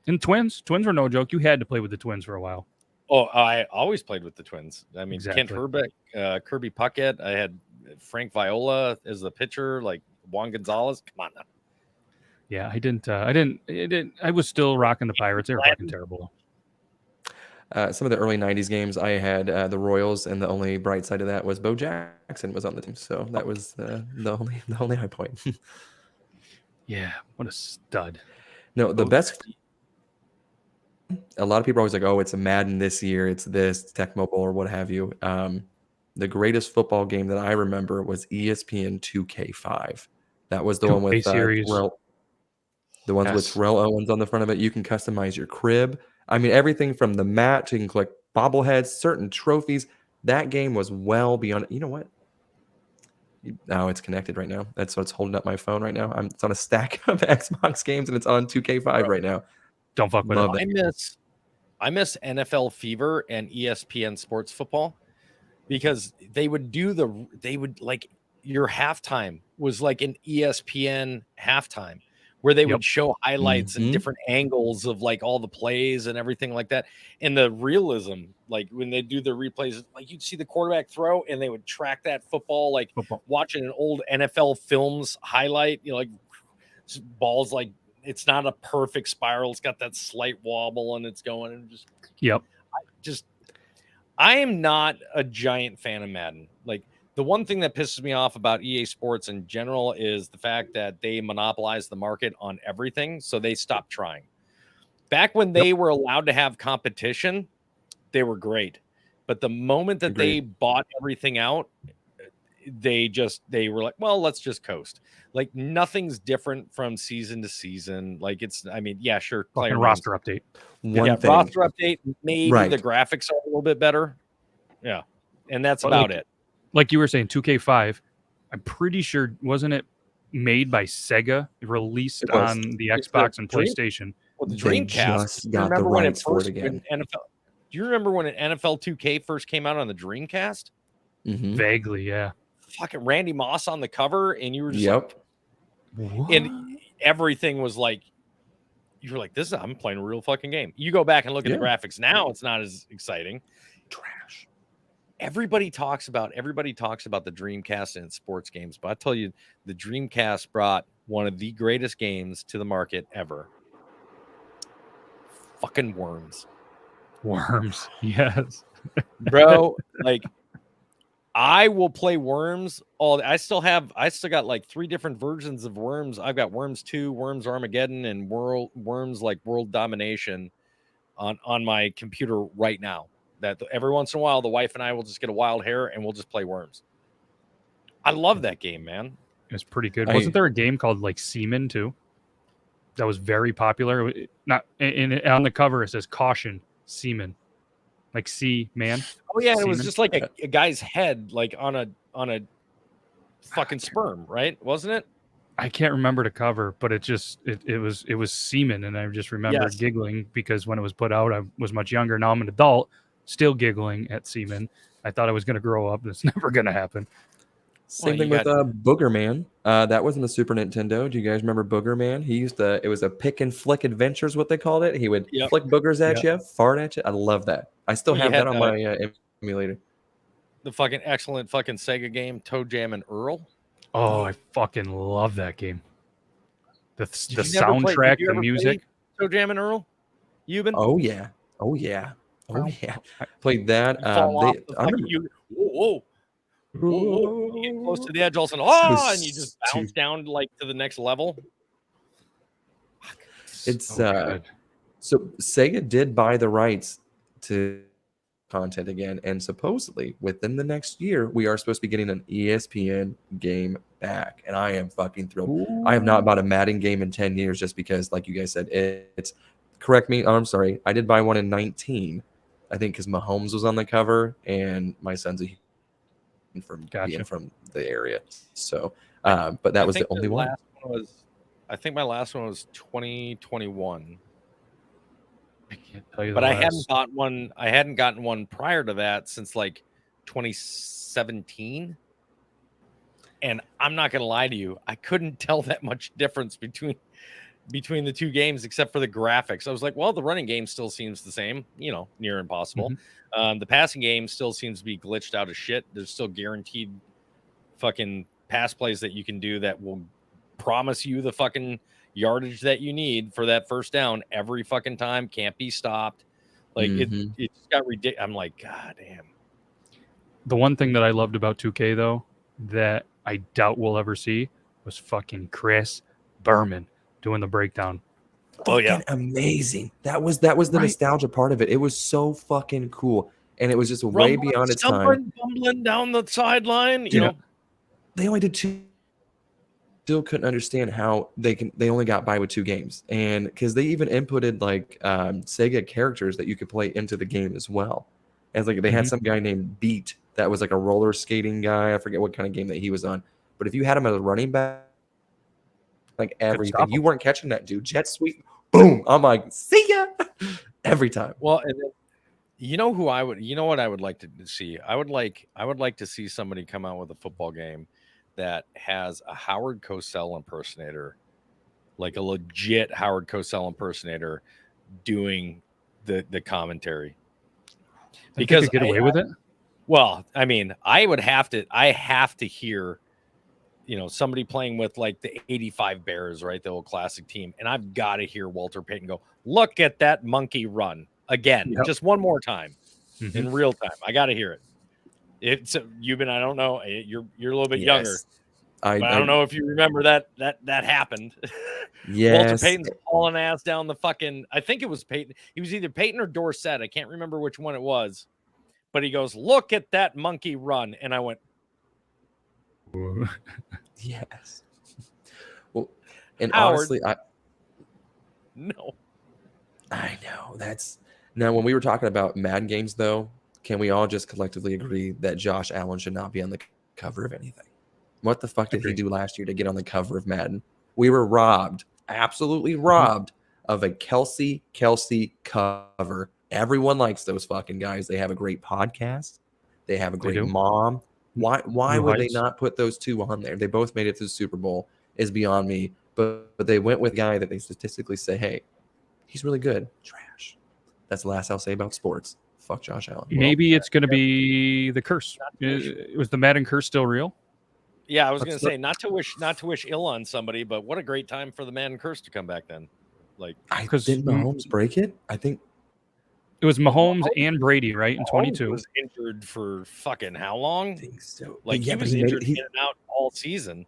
And Twins. Twins were no joke. You had to play with the Twins for a while. Oh, I always played with the Twins. I mean, Kent Exactly. Hrbek, Kirby Puckett. I had Frank Viola as the pitcher, like Juan Gonzalez. Come on now. Yeah, I didn't. I was still rocking the Pirates. They were fucking terrible. Some of the early '90s games, I had the Royals, and the only bright side of that was Bo Jackson was on the team, so that was the only high point. Yeah, what a stud. No, the best. A lot of people are always like, "Oh, it's a Madden this year. It's this Tech Mobile or what have you." The greatest football game that I remember was ESPN 2K5. That was the one with series. the ones with Yes. Terrell Owens on the front of it. You can customize your crib. I mean, everything from the mat to you can collect bobbleheads, certain trophies. That game was well beyond. You know what? Oh, it's connected right now. That's what's holding up my phone right now. It's on a stack of Xbox games, and it's on 2K5 right now. Don't fuck with Love it. that. I miss NFL Fever and ESPN Sports Football because they would like your halftime was like an ESPN halftime where they would show highlights and different angles of like all the plays and everything like that. And the realism, like when they do the replays, like you'd see the quarterback throw and they would track that football, like watching an old NFL films highlight, you know, like balls like it's not a perfect spiral. It's got that slight wobble and it's going and I am not a giant fan of Madden. Like the one thing that pisses me off about EA Sports in general is the fact that they monopolize the market on everything. So they stopped trying. Back when they were allowed to have competition, they were great. But the moment that they bought everything out, they were like, well, let's just coast. Like nothing's different from season to season. Like sure, Fucking roster update. Roster update. Maybe the graphics are a little bit better. Yeah, and that's about it. Like you were saying, 2K5. I'm pretty sure wasn't it made by Sega, released on the Xbox and PlayStation. Well, the Dreamcast. Got the rights for it again. Do you remember when NFL 2K first came out on the Dreamcast? Mm-hmm. Vaguely, yeah. Fucking Randy Moss on the cover, and you were just like, and everything was like, you were like, I'm playing a real fucking game. You go back and look at the graphics now; it's not as exciting. Trash. Everybody talks about the Dreamcast and its sports games, but I tell you, the Dreamcast brought one of the greatest games to the market ever. Fucking Worms. Worms, yes, bro. Like, I will play Worms. I still got like 3 different versions of Worms. I've got Worms 2, Worms Armageddon, and Worms like World Domination on my computer right now. That every once in a while, the wife and I will just get a wild hair and we'll just play Worms. I love that game, man. It's pretty good. Wasn't there a game called like Seaman too? That was very popular. Not on the cover it says caution Seaman, like sea man. Oh yeah, Seaman. It was just like a guy's head, like on a fucking sperm, right? Wasn't it? I can't remember the cover, but it was Seaman, and I just remember giggling because when it was put out, I was much younger. Now I'm an adult, still giggling at Seaman. I thought I was going to grow up, and it's never going to happen. Same thing with Booger Man. That wasn't the Super Nintendo. Do you guys remember Booger Man? It was a pick and flick adventures, what they called it. He would flick boogers at you, fart at you. I love that. I still have that on my emulator. The fucking excellent fucking Sega game, Toe Jam and Earl. Oh, I fucking love that game. The soundtrack, the music. Toe Jam and Earl? Yuban? Oh yeah. Played that. Whoa. You get close to the edge, all of a sudden, and you just bounce down like to the next level. It's So good. so Sega did buy the rights to content again, and supposedly within the next year we are supposed to be getting an ESPN game back, and I am fucking thrilled. I have not bought a Madden game in 10 years just because, like you guys said, it's correct me. Oh, I'm sorry, I did buy one in 19, I think, because Mahomes was on the cover, and my son's a from being from the area, so but that was the only one. I think my last one was 2021. I can't tell you, but I hadn't gotten one. I hadn't gotten one prior to that since like 2017. And I'm not gonna lie to you, I couldn't tell that much difference between the two games except for the graphics. I was like, well, the running game still seems the same, near impossible. The passing game still seems to be glitched out of shit. There's still guaranteed fucking pass plays that you can do that will promise you the fucking yardage that you need for that first down every fucking time. Can't be stopped. Like it just got ridiculous. I'm like, God damn. The one thing that I loved about 2K though that I doubt we'll ever see was fucking Chris Berman doing the breakdown. Fucking amazing. That was the nostalgia part of it. It was so fucking cool, and it was just way beyond its time. Bumbling down the sideline, They only did 2. Still couldn't understand how they only got by with 2 games, and because they even inputted like Sega characters that you could play into the game as well. As like they had some guy named Beat that was like a roller skating guy. I forget what kind of game that he was on, but if you had him as a running back, like everything, you weren't catching that dude. Jet sweep, boom! I'm like, see ya every time. Well, and then, what I would like to see? I would like to see somebody come out with a football game that has a Howard Cosell impersonator, like a legit Howard Cosell impersonator doing the commentary. Because get away with it. Well, I mean, I have to hear, somebody playing with like the 85 Bears, right? The old classic team. And I've got to hear Walter Payton go, look at that monkey run again, just one more time in real time. I got to hear it. It's Yuban. I don't know. You're a little bit younger. I don't know if you remember that happened. Yes. Walter Payton's hauling ass down the fucking. I think it was Payton. He was either Payton or Dorsett. I can't remember which one it was. But he goes, "Look at that monkey run," and I went, "Yes." Well, and Howard, honestly, I know that's now when we were talking about Madden games, though. Can we all just collectively agree that Josh Allen should not be on the cover of anything? What the fuck did he do last year to get on the cover of Madden? We were robbed, absolutely robbed, of a Kelsey cover. Everyone likes those fucking guys. They have a great podcast. They have a great mom. Why would they not put those two on there? They both made it to the Super Bowl. Is beyond me. But they went with a guy that they statistically say, hey, he's really good. Trash. That's the last I'll say about sports. Fuck Josh Allen. Maybe it's going to be the curse. Was the Madden curse still real? Yeah, I was going to say not to wish ill on somebody, but what a great time for the Madden curse to come back then. Like, didn't Mahomes break it? I think it was Mahomes and Brady, right? In 22, was injured for fucking how long? I think so. Like he was injured in and out all season.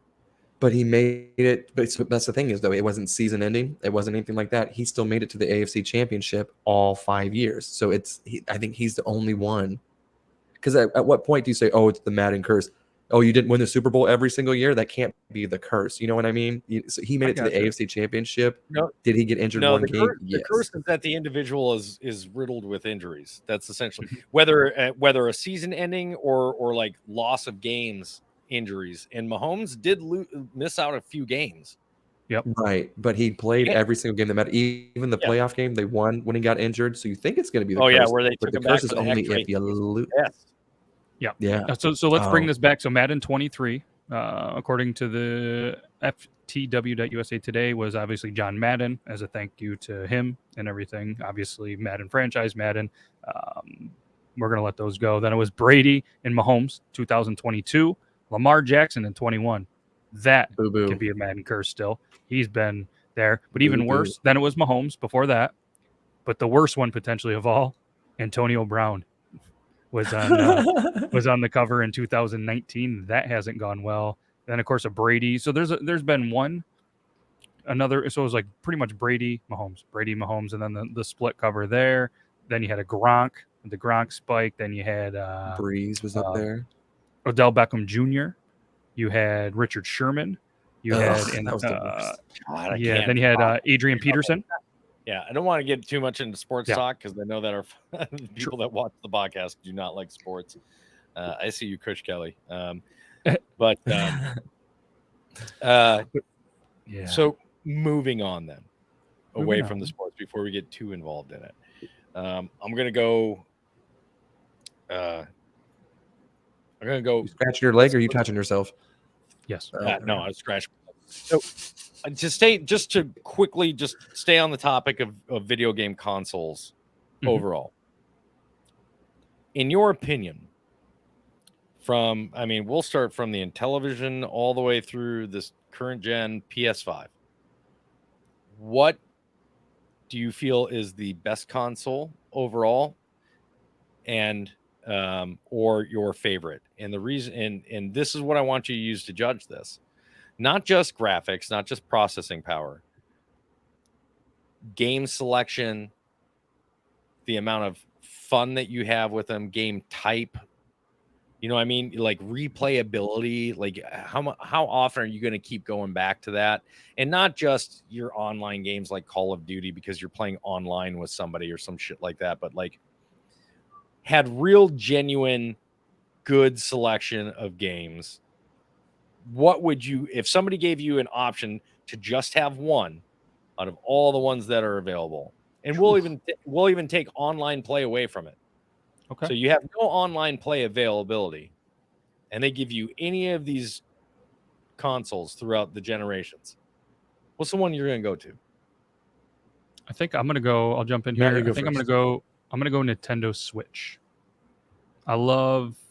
But he made it. But that's the thing is, though, it wasn't season ending. It wasn't anything like that. He still made it to the AFC Championship all 5 years. So I think he's the only one. Because at what point do you say, oh, it's the Madden curse? Oh, you didn't win the Super Bowl every single year? That can't be the curse. You know what I mean? So he made it to the AFC Championship. No, did he get injured one game? Yes. The curse is that the individual is riddled with injuries. That's essentially whether a season ending or like loss of games injuries. And Mahomes did miss out a few games. Yep. Right. But he played every single game that mattered. Even the playoff game, they won when he got injured. So you think it's going to be the curse. Yeah, where they took the curse is only if you lose. Yes. Yeah. So let's bring this back. So Madden 23, according to the FTW.USA Today, was obviously John Madden as a thank you to him and everything. Obviously, Madden franchise, Madden. We're going to let those go. Then it was Brady and Mahomes, 2022. Lamar Jackson in 21. That could be a Madden curse still. He's been there. But even worse, then it was Mahomes before that. But the worst one potentially of all, Antonio Brown was on the cover in 2019. That hasn't gone well. Then, of course, a Brady. So there's been one another. So it was like pretty much Brady Mahomes, and then the split cover there. Then you had a Gronk, the Gronk spike. Then you had Breeze was up there. Odell Beckham Jr. You had Richard Sherman. You had that was the worst. God, then you had Adrian Peterson. Yeah, I don't want to get too much into sports Yeah. talk because I know that our people that watch the podcast do not like sports. I see you, Kush Kelly. But Yeah. so moving on then, away from the sports before we get too involved in it. I'm gonna go. I'm gonna go. You scratching your leg or are you touching yourself? Yes. No, I was scratching. So just to quickly just stay on the topic of video game consoles overall. In your opinion, we'll start from the Intellivision all the way through this current gen PS5. What do you feel is the best console overall, and or your favorite? And the reason, and this is what I want you to use to judge this: not just graphics, not just processing power, game selection, the amount of fun that you have with them, game type. You know what I mean? Like replayability, like how often are you going to keep going back to that? And not just your online games like Call of Duty because you're playing online with somebody or some shit like that, but like had real genuine good selection of games. What would you, if somebody gave you an option to just have one out of all the ones that are available, and we'll even take online play away from it. Okay. So you have no online play availability, and they give you any of these consoles throughout the generations. What's the one you're going to go to? I think I'm going to go. I'll jump in here. I think I'm going to go Nintendo Switch.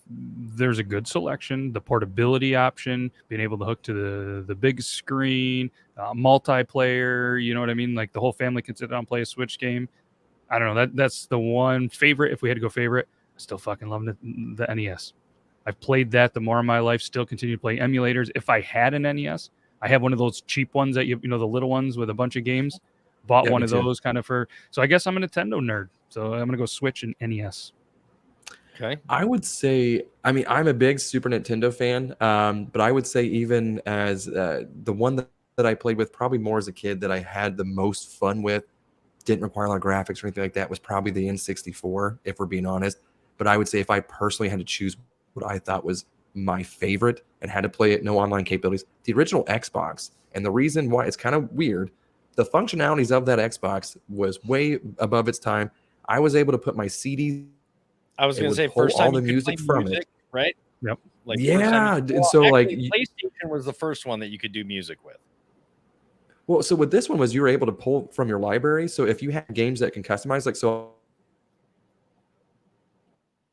There's a good selection, the portability option, being able to hook to the big screen, multiplayer. You know what I mean? Like the whole family can sit down and play a Switch game. I don't know. That's the one favorite. If we had to go favorite, I still fucking love the NES. I've played that the more of my life. Still continue to play emulators. If I had an NES, I have one of those cheap ones that you know the little ones with a bunch of games. Bought one of those kind of for. So I guess I'm a Nintendo nerd. So I'm gonna go Switch and NES. Okay. I would say, I'm a big Super Nintendo fan, but I would say even as the one that I played with probably more as a kid that I had the most fun with, didn't require a lot of graphics or anything like that, was probably the N64, if we're being honest. But I would say if I personally had to choose what I thought was my favorite and had to play it, no online capabilities, the original Xbox. And the reason why it's kind of weird, the functionalities of that Xbox was way above its time. I was able to put my CDs. I was going to say first time all the you could music play from music, it, right? Yep. Like yeah, and so like PlayStation was the first one that you could do music with. Well, so with this one was you were able to pull from your library. So if you have games that can customize, like so,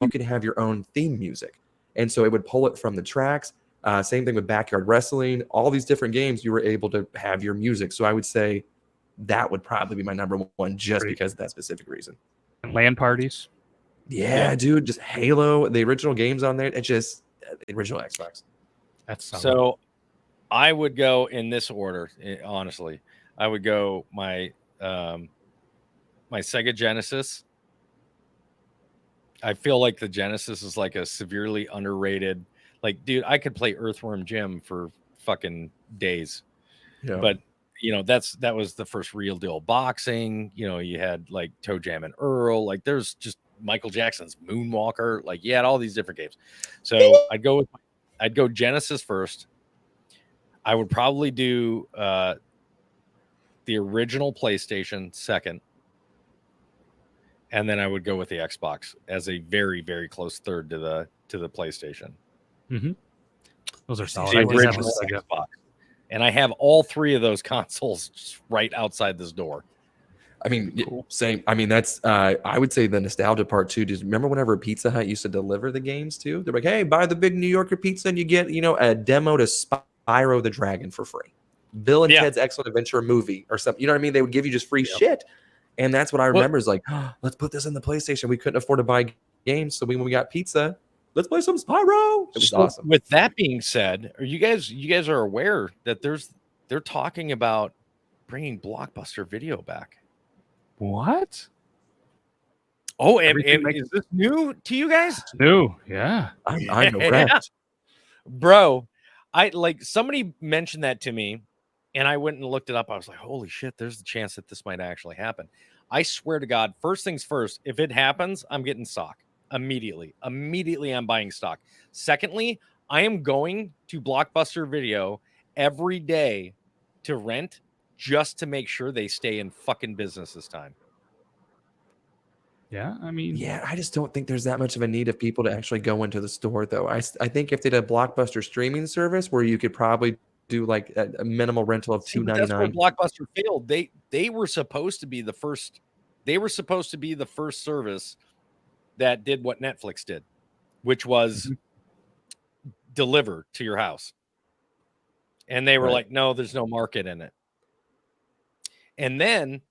you could have your own theme music, and so it would pull it from the tracks. Same thing with Backyard Wrestling. All these different games, you were able to have your music. So I would say that would probably be my number one, just because of that specific reason. LAN parties. Yeah, dude, just Halo, the original games on there. It's just the original Xbox. That's solid. So I would go in this order. Honestly, I would go my Sega Genesis. I feel like the Genesis is like a severely underrated. Like, dude, I could play Earthworm Jim for fucking days. Yeah. But you know, that was the first real deal boxing. You know, you had like Toe Jam and Earl. Like, there's just Michael Jackson's Moonwalker. Like, you had all these different games. So I'd go Genesis first. I would probably do the original PlayStation second, and then I would go with the Xbox as a very, very close third to the PlayStation. Mm-hmm. Those are solid. The original Xbox, and I have all three of those consoles just right outside this door. I mean, same. I mean, that's I would say the nostalgia part too. Just remember whenever Pizza Hut used to deliver the games too? They're like, hey, buy the big New Yorker pizza and you get, a demo to Spyro the Dragon for free. Bill and Ted's Excellent Adventure movie or something. You know what I mean? They would give you just free shit. And that's what I remember is like, let's put this in the PlayStation. We couldn't afford to buy games. So when we got pizza, let's play some Spyro. It was awesome. With that being said, you guys are aware that they're talking about bringing Blockbuster Video back. What? Oh, and is this new to you guys? New, yeah. I'm wrecked. Bro, somebody mentioned that to me, and I went and looked it up. I was like, holy shit, there's a chance that this might actually happen. I swear to God, first things first, if it happens, I'm getting stock immediately. Immediately, I'm buying stock. Secondly, I am going to Blockbuster Video every day to rent just to make sure they stay in fucking business this time. Yeah, I mean, Yeah, I just don't think there's that much of a need of people to actually go into the store, though. I think if they did a Blockbuster streaming service where you could probably do like a minimal rental of $2.99. That's where Blockbuster failed. They were supposed to be the first. They were supposed to be the first service that did what Netflix did, which was deliver to your house. And they were like, no, there's no market in it. And then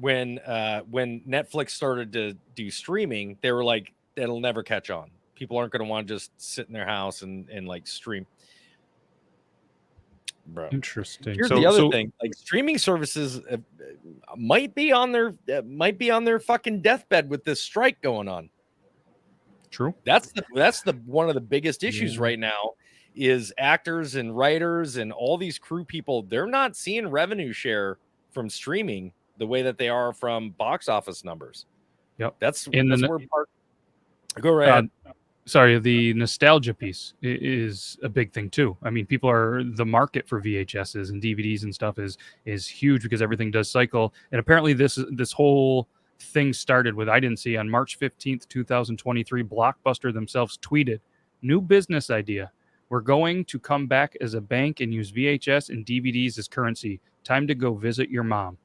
when Netflix started to do streaming, they were like, it'll never catch on. People aren't going to want to just sit in their house and like stream. Bro, interesting. Here's the other thing: like streaming services might be on their fucking deathbed with this strike going on. True. That's the one of the biggest issues right now is actors and writers and all these crew people. They're not seeing revenue share from streaming the way that they are from box office numbers. Yep. That's where part. Go right ahead. Sorry, the nostalgia piece is a big thing too. I mean, the market for VHSs and DVDs and stuff is huge because everything does cycle. And apparently this whole thing started with, I didn't see, on March 15th, 2023, Blockbuster themselves tweeted, new business idea. We're going to come back as a bank and use VHS and DVDs as currency. Time to go visit your mom.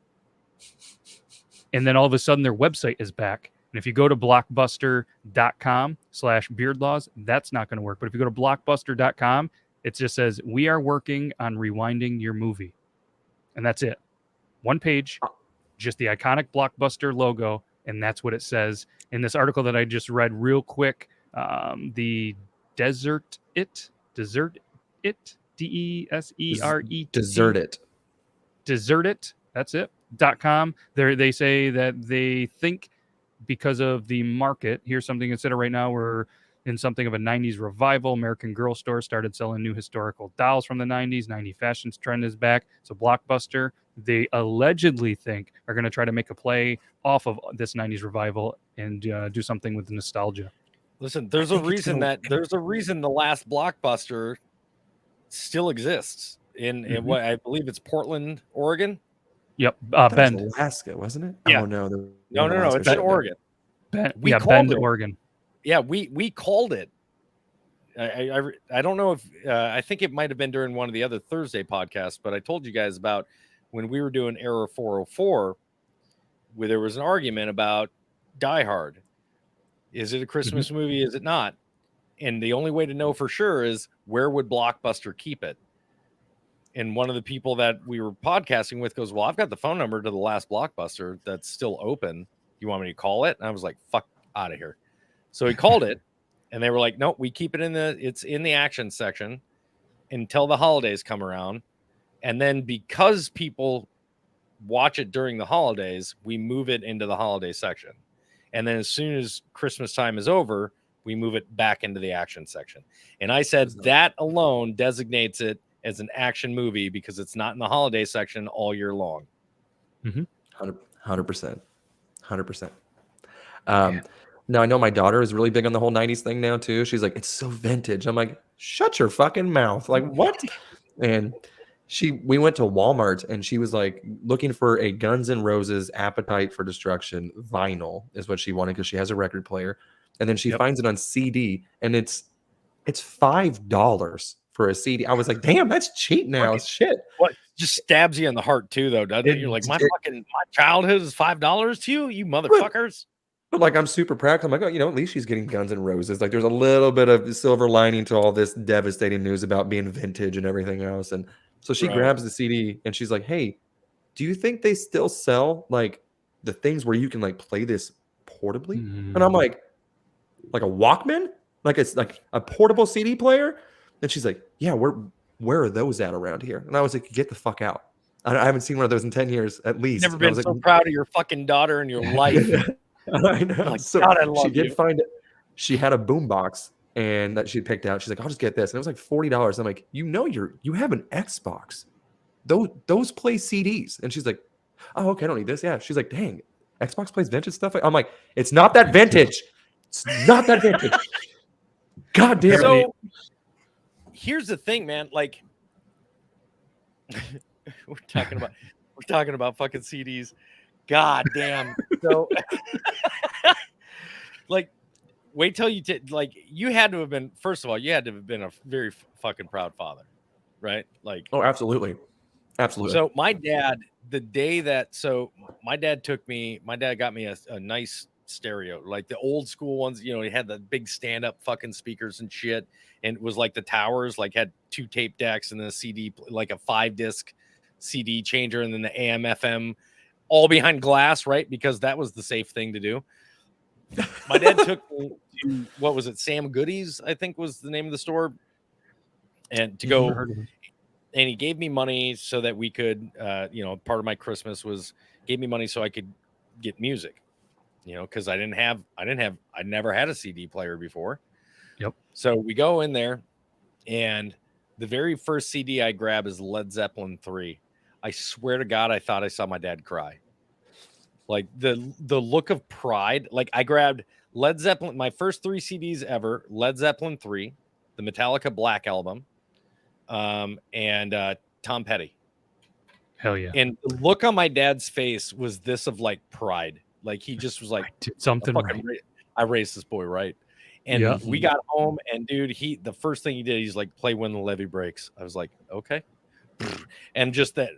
And then all of a sudden their website is back. And if you go to blockbuster.com/beardlaws, that's not going to work. But if you go to blockbuster.com, it just says, we are working on rewinding your movie. And that's it. One page, just the iconic Blockbuster logo. And that's what it says in this article that I just read real quick. The Desert It, DESERET. Desert It, that's it. .com. They say that they think because of the market, here's something consider right now, we're in something of a 90s revival. American Girl Store started selling new historical dolls from the 90s. 90s fashion trend is back. So Blockbuster, they allegedly think, are going to try to make a play off of this 90s revival and do something with the nostalgia. Listen, there's a reason the last Blockbuster still exists in what I believe it's Portland, Oregon. Yep, Bend, Alaska, wasn't it? Yeah. Oh no, no, it's in Oregon. Bend, Oregon. Yeah, we called it. I don't know if I think it might have been during one of the other Thursday podcasts, but I told you guys about when we were doing Error 404, where there was an argument about Die Hard. Is it a Christmas movie? Is it not? And the only way to know for sure is where would Blockbuster keep it? And one of the people that we were podcasting with goes, well, I've got the phone number to the last Blockbuster that's still open. You want me to call it? And I was like, fuck out of here. So he called it and they were like, no, we keep it it's in the action section until the holidays come around. And then because people watch it during the holidays, we move it into the holiday section. And then as soon as Christmas time is over, we move it back into the action section. And I said that alone designates it as an action movie because it's not in the holiday section all year long. 100%. Now I know my daughter is really big on the whole 90s thing now too. She's like, it's so vintage. I'm like, shut your fucking mouth. Like, what? And we went to Walmart and she was like looking for a Guns N' Roses Appetite for Destruction vinyl is what she wanted because she has a record player. And then she finds it on CD and it's $5 for a CD. I was like, damn, that's cheap now. It's shit. What just stabs you in the heart too, though, doesn't it? You're like, my childhood is $5 to you, you motherfuckers. But like, I'm super proud. I'm like, oh, at least she's getting Guns N' Roses. Like, there's a little bit of silver lining to all this devastating news about being vintage and everything else. And so she grabs the CD and she's like, hey, do you think they still sell like the things where you can like play this portably? And I'm like a Walkman? Like it's like a portable CD player? And she's like, yeah, where are those at around here? And I was like, get the fuck out. I haven't seen one of those in 10 years at least. Never And I been was so like, proud of your fucking daughter in your life. I know. Like, So God, I she love did you. find it. She had a boom box and that she picked out. She's like, I'll just get this. And it was like $40. I'm like, you have an Xbox. Those play CDs. And she's like, oh, okay, I don't need this. Yeah. She's like, dang, Xbox plays vintage stuff. I'm like, it's not that vintage. It's not that vintage. God damn it. So here's the thing, man. Like, we're talking about fucking CDs. God damn. So like, wait till you like, you had to have been, first of all, you had to have been a very fucking proud father, right? Like, Oh, absolutely. Absolutely. so my dad, the day that, so my dad got me a nice stereo, like the old school ones, you know, he had the big stand up fucking speakers and shit. And it was like the towers, like had 2 tape decks and then a CD, like a 5-disc CD changer, and then the AM FM all behind glass, right? Because that was the safe thing to do. My dad took me to, what was it, Sam Goodies, I think was the name of the store, and to go, and he gave me money so that we could, you know, part of my Christmas was gave me money so I could get music, you know, because I never had a CD player before. Yep. So we go in there, and the very first CD I grab is Led Zeppelin 3. I swear to God, I thought I saw my dad cry. Like the look of pride. Like I grabbed Led Zeppelin, my first 3 CDs ever, Led Zeppelin 3, the Metallica Black Album, and Tom Petty. Hell yeah. And the look on my dad's face was this of like pride. Like he just was like, I did something right. I raised this boy right. And we got home, and dude, the first thing he did, he's like, play When the Levee Breaks. I was like, okay. And just that,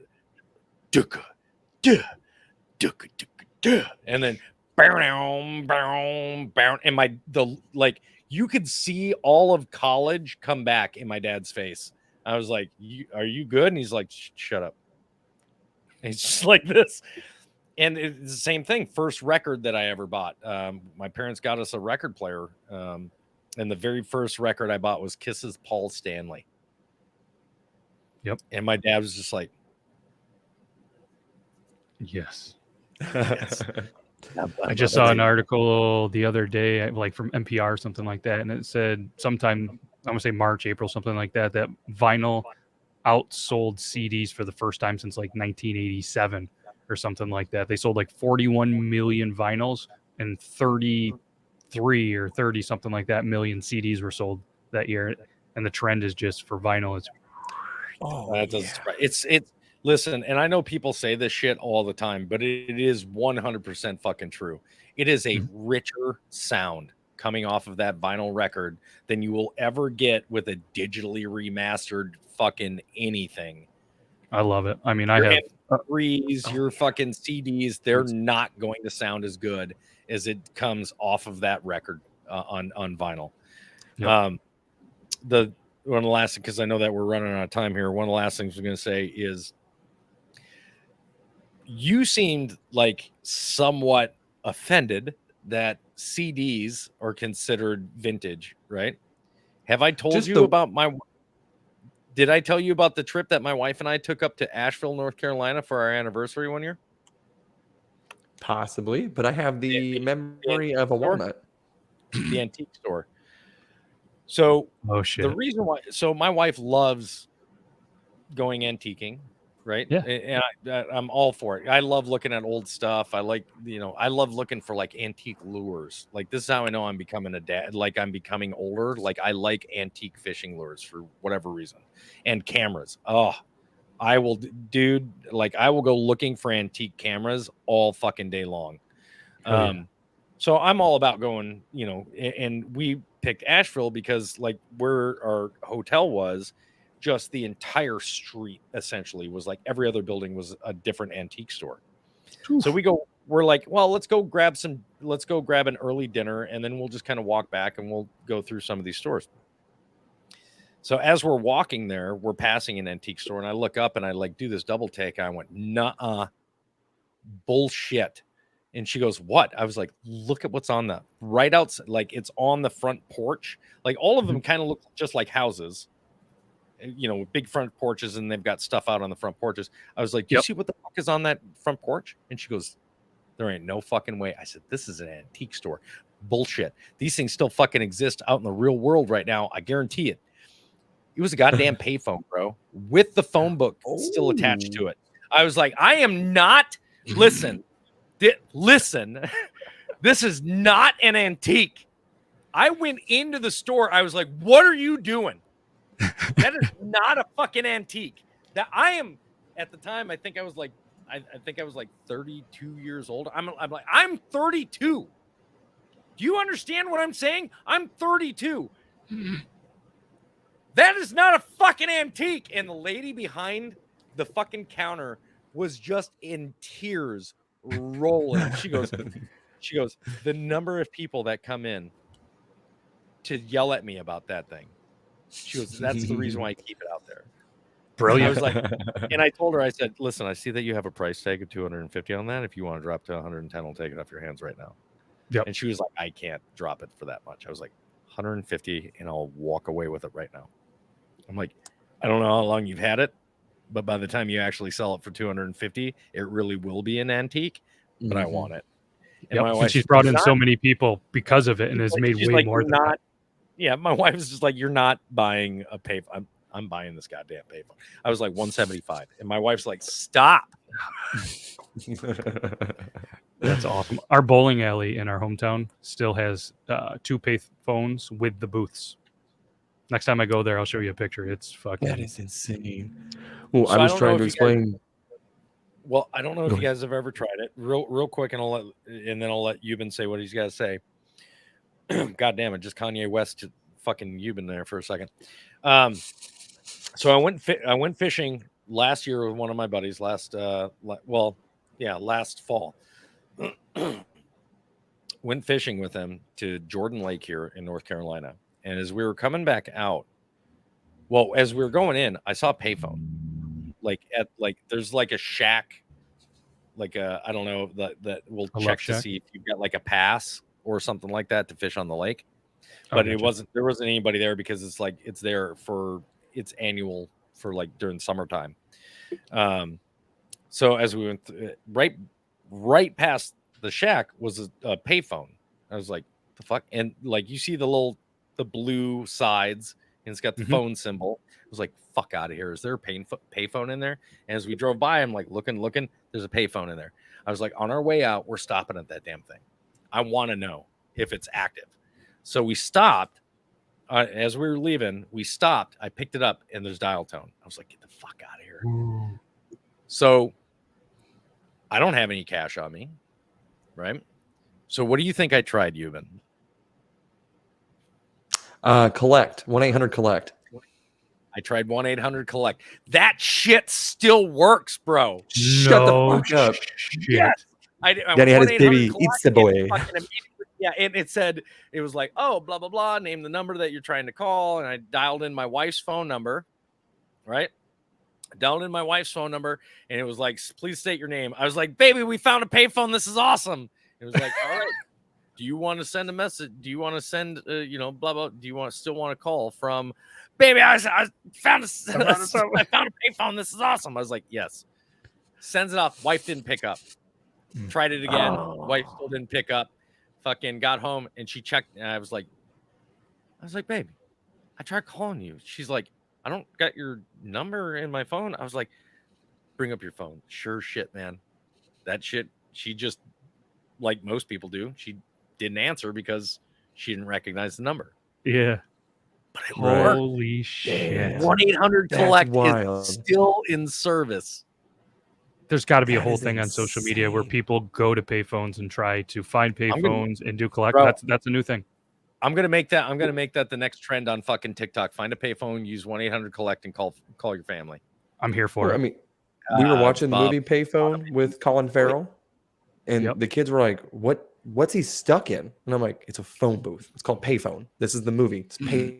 and then, and like you could see all of college come back in my dad's face. I was like, are you good? And he's like, shut up. And he's just like this. And it's the same thing. First record that I ever bought. My parents got us a record player. And the very first record I bought was Kiss's Paul Stanley. Yep. And my dad was just like, yes. yes. I just saw an article the other day, like from NPR or something like that. And it said sometime, I'm going to say March, April, something like that, that vinyl outsold CDs for the first time since like 1987 or something like that. They sold like 41 million vinyls, and 33 or 30 something like that million CDs were sold that year. And the trend is just for vinyl. It's listen, and I know people say this shit all the time, but it is 100% fucking true. It is a richer sound coming off of that vinyl record than you will ever get with a digitally remastered fucking anything. I love it. I mean, I have your fucking CDs, they're not going to sound as good as it comes off of that record on vinyl. Yep. One of the last, because I know that we're running out of time here, one of the last things I'm going to say is you seemed like somewhat offended that CDs are considered vintage, right? Have I told you about did I tell you about the trip that my wife and I took up to Asheville, North Carolina for our anniversary one year? Possibly, but I have the memory of a walnut. The antique store. So the reason why, so my wife loves going antiquing, right? Yeah. And I'm all for it. I love looking at old stuff. I like, I love looking for like antique lures. Like this is how I know I'm becoming a dad. Like I'm becoming older. Like I like antique fishing lures for whatever reason, and cameras. Oh, I will, dude. Like I will go looking for antique cameras all fucking day long. So I'm all about going, and we picked Asheville because like where our hotel was, just the entire street essentially was like every other building was a different antique store. Oof. So we're like, well, let's go grab an early dinner, and then we'll just kind of walk back and we'll go through some of these stores. So as we're walking there, we're passing an antique store, and I look up and I like do this double take. And I went, nuh-uh, bullshit. And she goes, what? I was like, look at what's on the right outside. Like it's on the front porch. Like all of them kind of look just like houses. with big front porches, and they've got stuff out on the front porches. I was like, do you see what the fuck is on that front porch? And she goes, there ain't no fucking way. I said, this is an antique store. Bullshit. These things still fucking exist out in the real world right now. I guarantee it. It was a goddamn payphone, bro, with the phone book still attached to it. I was like, I am not. Listen. This is not an antique. I went into the store. I was like, what are you doing? That is not a fucking antique. That I am at the time. I think I was like 32 years old. I'm like, I'm 32. Do you understand what I'm saying? I'm 32. That is not a fucking antique. And the lady behind the fucking counter was just in tears, rolling. She goes, the number of people that come in to yell at me about that thing. She goes, that's the reason why I keep it out there. Brilliant. I was like, and I told her, I said, listen, I see that you have a price tag of $250 on that. If you want to drop to 110, I'll take it off your hands right now. Yep. And she was like, I can't drop it for that much. I was like, 150, and I'll walk away with it right now. I'm like, I don't know how long you've had it, but by the time you actually sell it for 250, it really will be an antique, but I want it. And my wife, she's brought in so many people because of it and has made way more than that. Yeah, my wife was just like, you're not buying a payphone. I'm buying this goddamn payphone. I was like, 175. And my wife's like, stop. That's awesome. Our bowling alley in our hometown still has 2 pay phones with the booths. Next time I go there, I'll show you a picture. It's fucking... That is insane. Well, so I was trying to explain... I don't know if you guys have ever tried it. Real quick, and then I'll let Yuban say what he's got to say. God damn it, just Kanye West to fucking Yuban there for a second. So I went fishing last year with one of my buddies last fall. Went fishing with him to Jordan Lake here in North Carolina. And as we were coming back out, as we were going in, I saw a payphone. There's like a shack, I don't know, that will check to see if you've got like a pass or something like that to fish on the lake. But there wasn't anybody there because it's there for it's annual for during summertime. So as we went right past the shack was a payphone. I was like, the fuck? And you see the blue sides and it's got the phone symbol. I was like, fuck out of here. Is there a payphone in there? And as we drove by, I'm like, looking, there's a payphone in there. I was like, on our way out, we're stopping at that damn thing. I want to know if it's active. So we stopped. As we were leaving, we stopped. I picked it up, and there's dial tone. I was like, get the fuck out of here. Ooh. So I don't have any cash on me, right? So what do you think I tried, Yuban? Collect. 1-800-COLLECT. I tried 1-800-COLLECT. That shit still works, bro. Shut the fuck up. Yes. Daddy had his baby eats the boy. Yeah, and it said, it was like, oh, blah, blah, blah, name the number that you're trying to call. And I dialed in my wife's phone number, right? I dialed in my wife's phone number, and it was like, please state your name. I was like, baby, we found a payphone. This is awesome. It was like, all right. Do you want to send a message? Do you want to send, blah, blah. Do you still want to call from, baby, I found a payphone. This is awesome. I was like, yes. Sends it off. Wife didn't pick up. Tried it again. Wife still didn't pick up. Fucking got home, and she checked, and I was like, baby, I tried calling you. She's like, I don't got your number in my phone. I was like, bring up your phone. Sure shit, man. That shit, she just, like most people do, she didn't answer because she didn't recognize the number. Yeah. But it Holy shit. 1-800-COLLECT is still in service. There's got to be a whole thing on social media where people go to payphones and try to find payphones and do collect. Bro, that's a new thing. I'm gonna make that the next trend on fucking TikTok. Find a payphone, use 1-800-COLLECT, and call your family. I'm here for it. I mean, we were watching the movie Payphone with Colin Farrell, and the kids were like, "What's he stuck in?" And I'm like, "It's a phone booth. It's called Payphone. This is the movie. It's pay."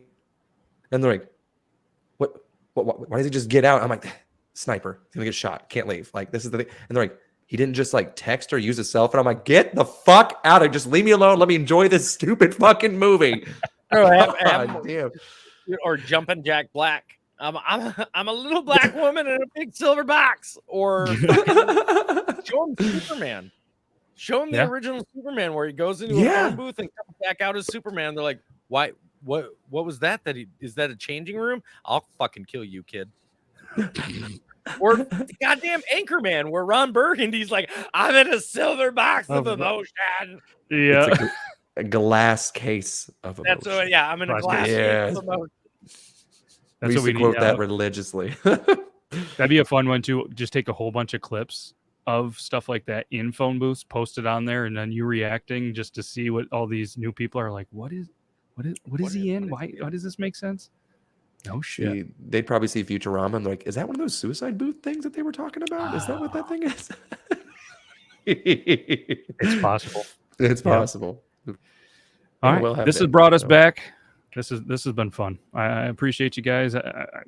And they're like, "What? Why does he just get out?" I'm like, sniper, he's gonna get shot, can't leave, this is the thing. And they're like, he didn't just text or use his cell phone. I'm like, get the fuck out of, just leave me alone, let me enjoy this stupid fucking movie. Damn. Or Jumpin' Jack Black, I'm a little black woman in a big silver box, or fucking show him Superman. Show him the original Superman where he goes into a phone booth and comes back out as Superman. They're like, why? What was that? Is that a changing room? I'll fucking kill you, kid. Or the goddamn Anchorman, where Ron Burgundy's like, I'm in a silver box of emotion. Yeah. It's a glass case of emotion. That's what, I'm in a glass case of emotion. We used to quote that religiously. That'd be a fun one too. Just take a whole bunch of clips of stuff like that in phone booths, post it on there, and then you reacting just to see what all these new people are like. What is he in? Why does this make sense? No shit. They'd probably see Futurama and they're like, is that one of those suicide booth things that they were talking about? Is that what that thing is? It's possible. It's possible. All right. This has brought us back. This has been fun. I appreciate you guys.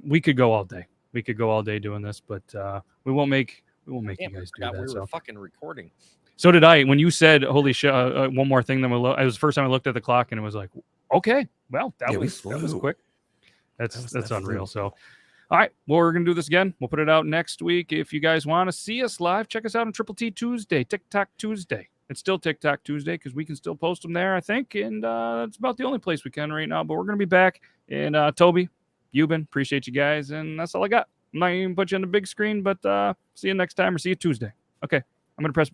We could go all day. We could go all day doing this, but we won't make you guys do that. We were fucking recording. So did I. When you said, "Holy shit!" One more thing. Then it was the first time I looked at the clock and it was like, "Okay, well, that was quick." That's unreal. So, all right. Well, we're gonna do this again. We'll put it out next week. If you guys want to see us live, check us out on Triple T Tuesday, TikTok Tuesday. It's still TikTok Tuesday because we can still post them there, I think. And it's about the only place we can right now. But we're going to be back. And Toby, Yuban, appreciate you guys. And that's all I got. I'm not even put you on the big screen, but see you next time or see you Tuesday. Okay. I'm going to press.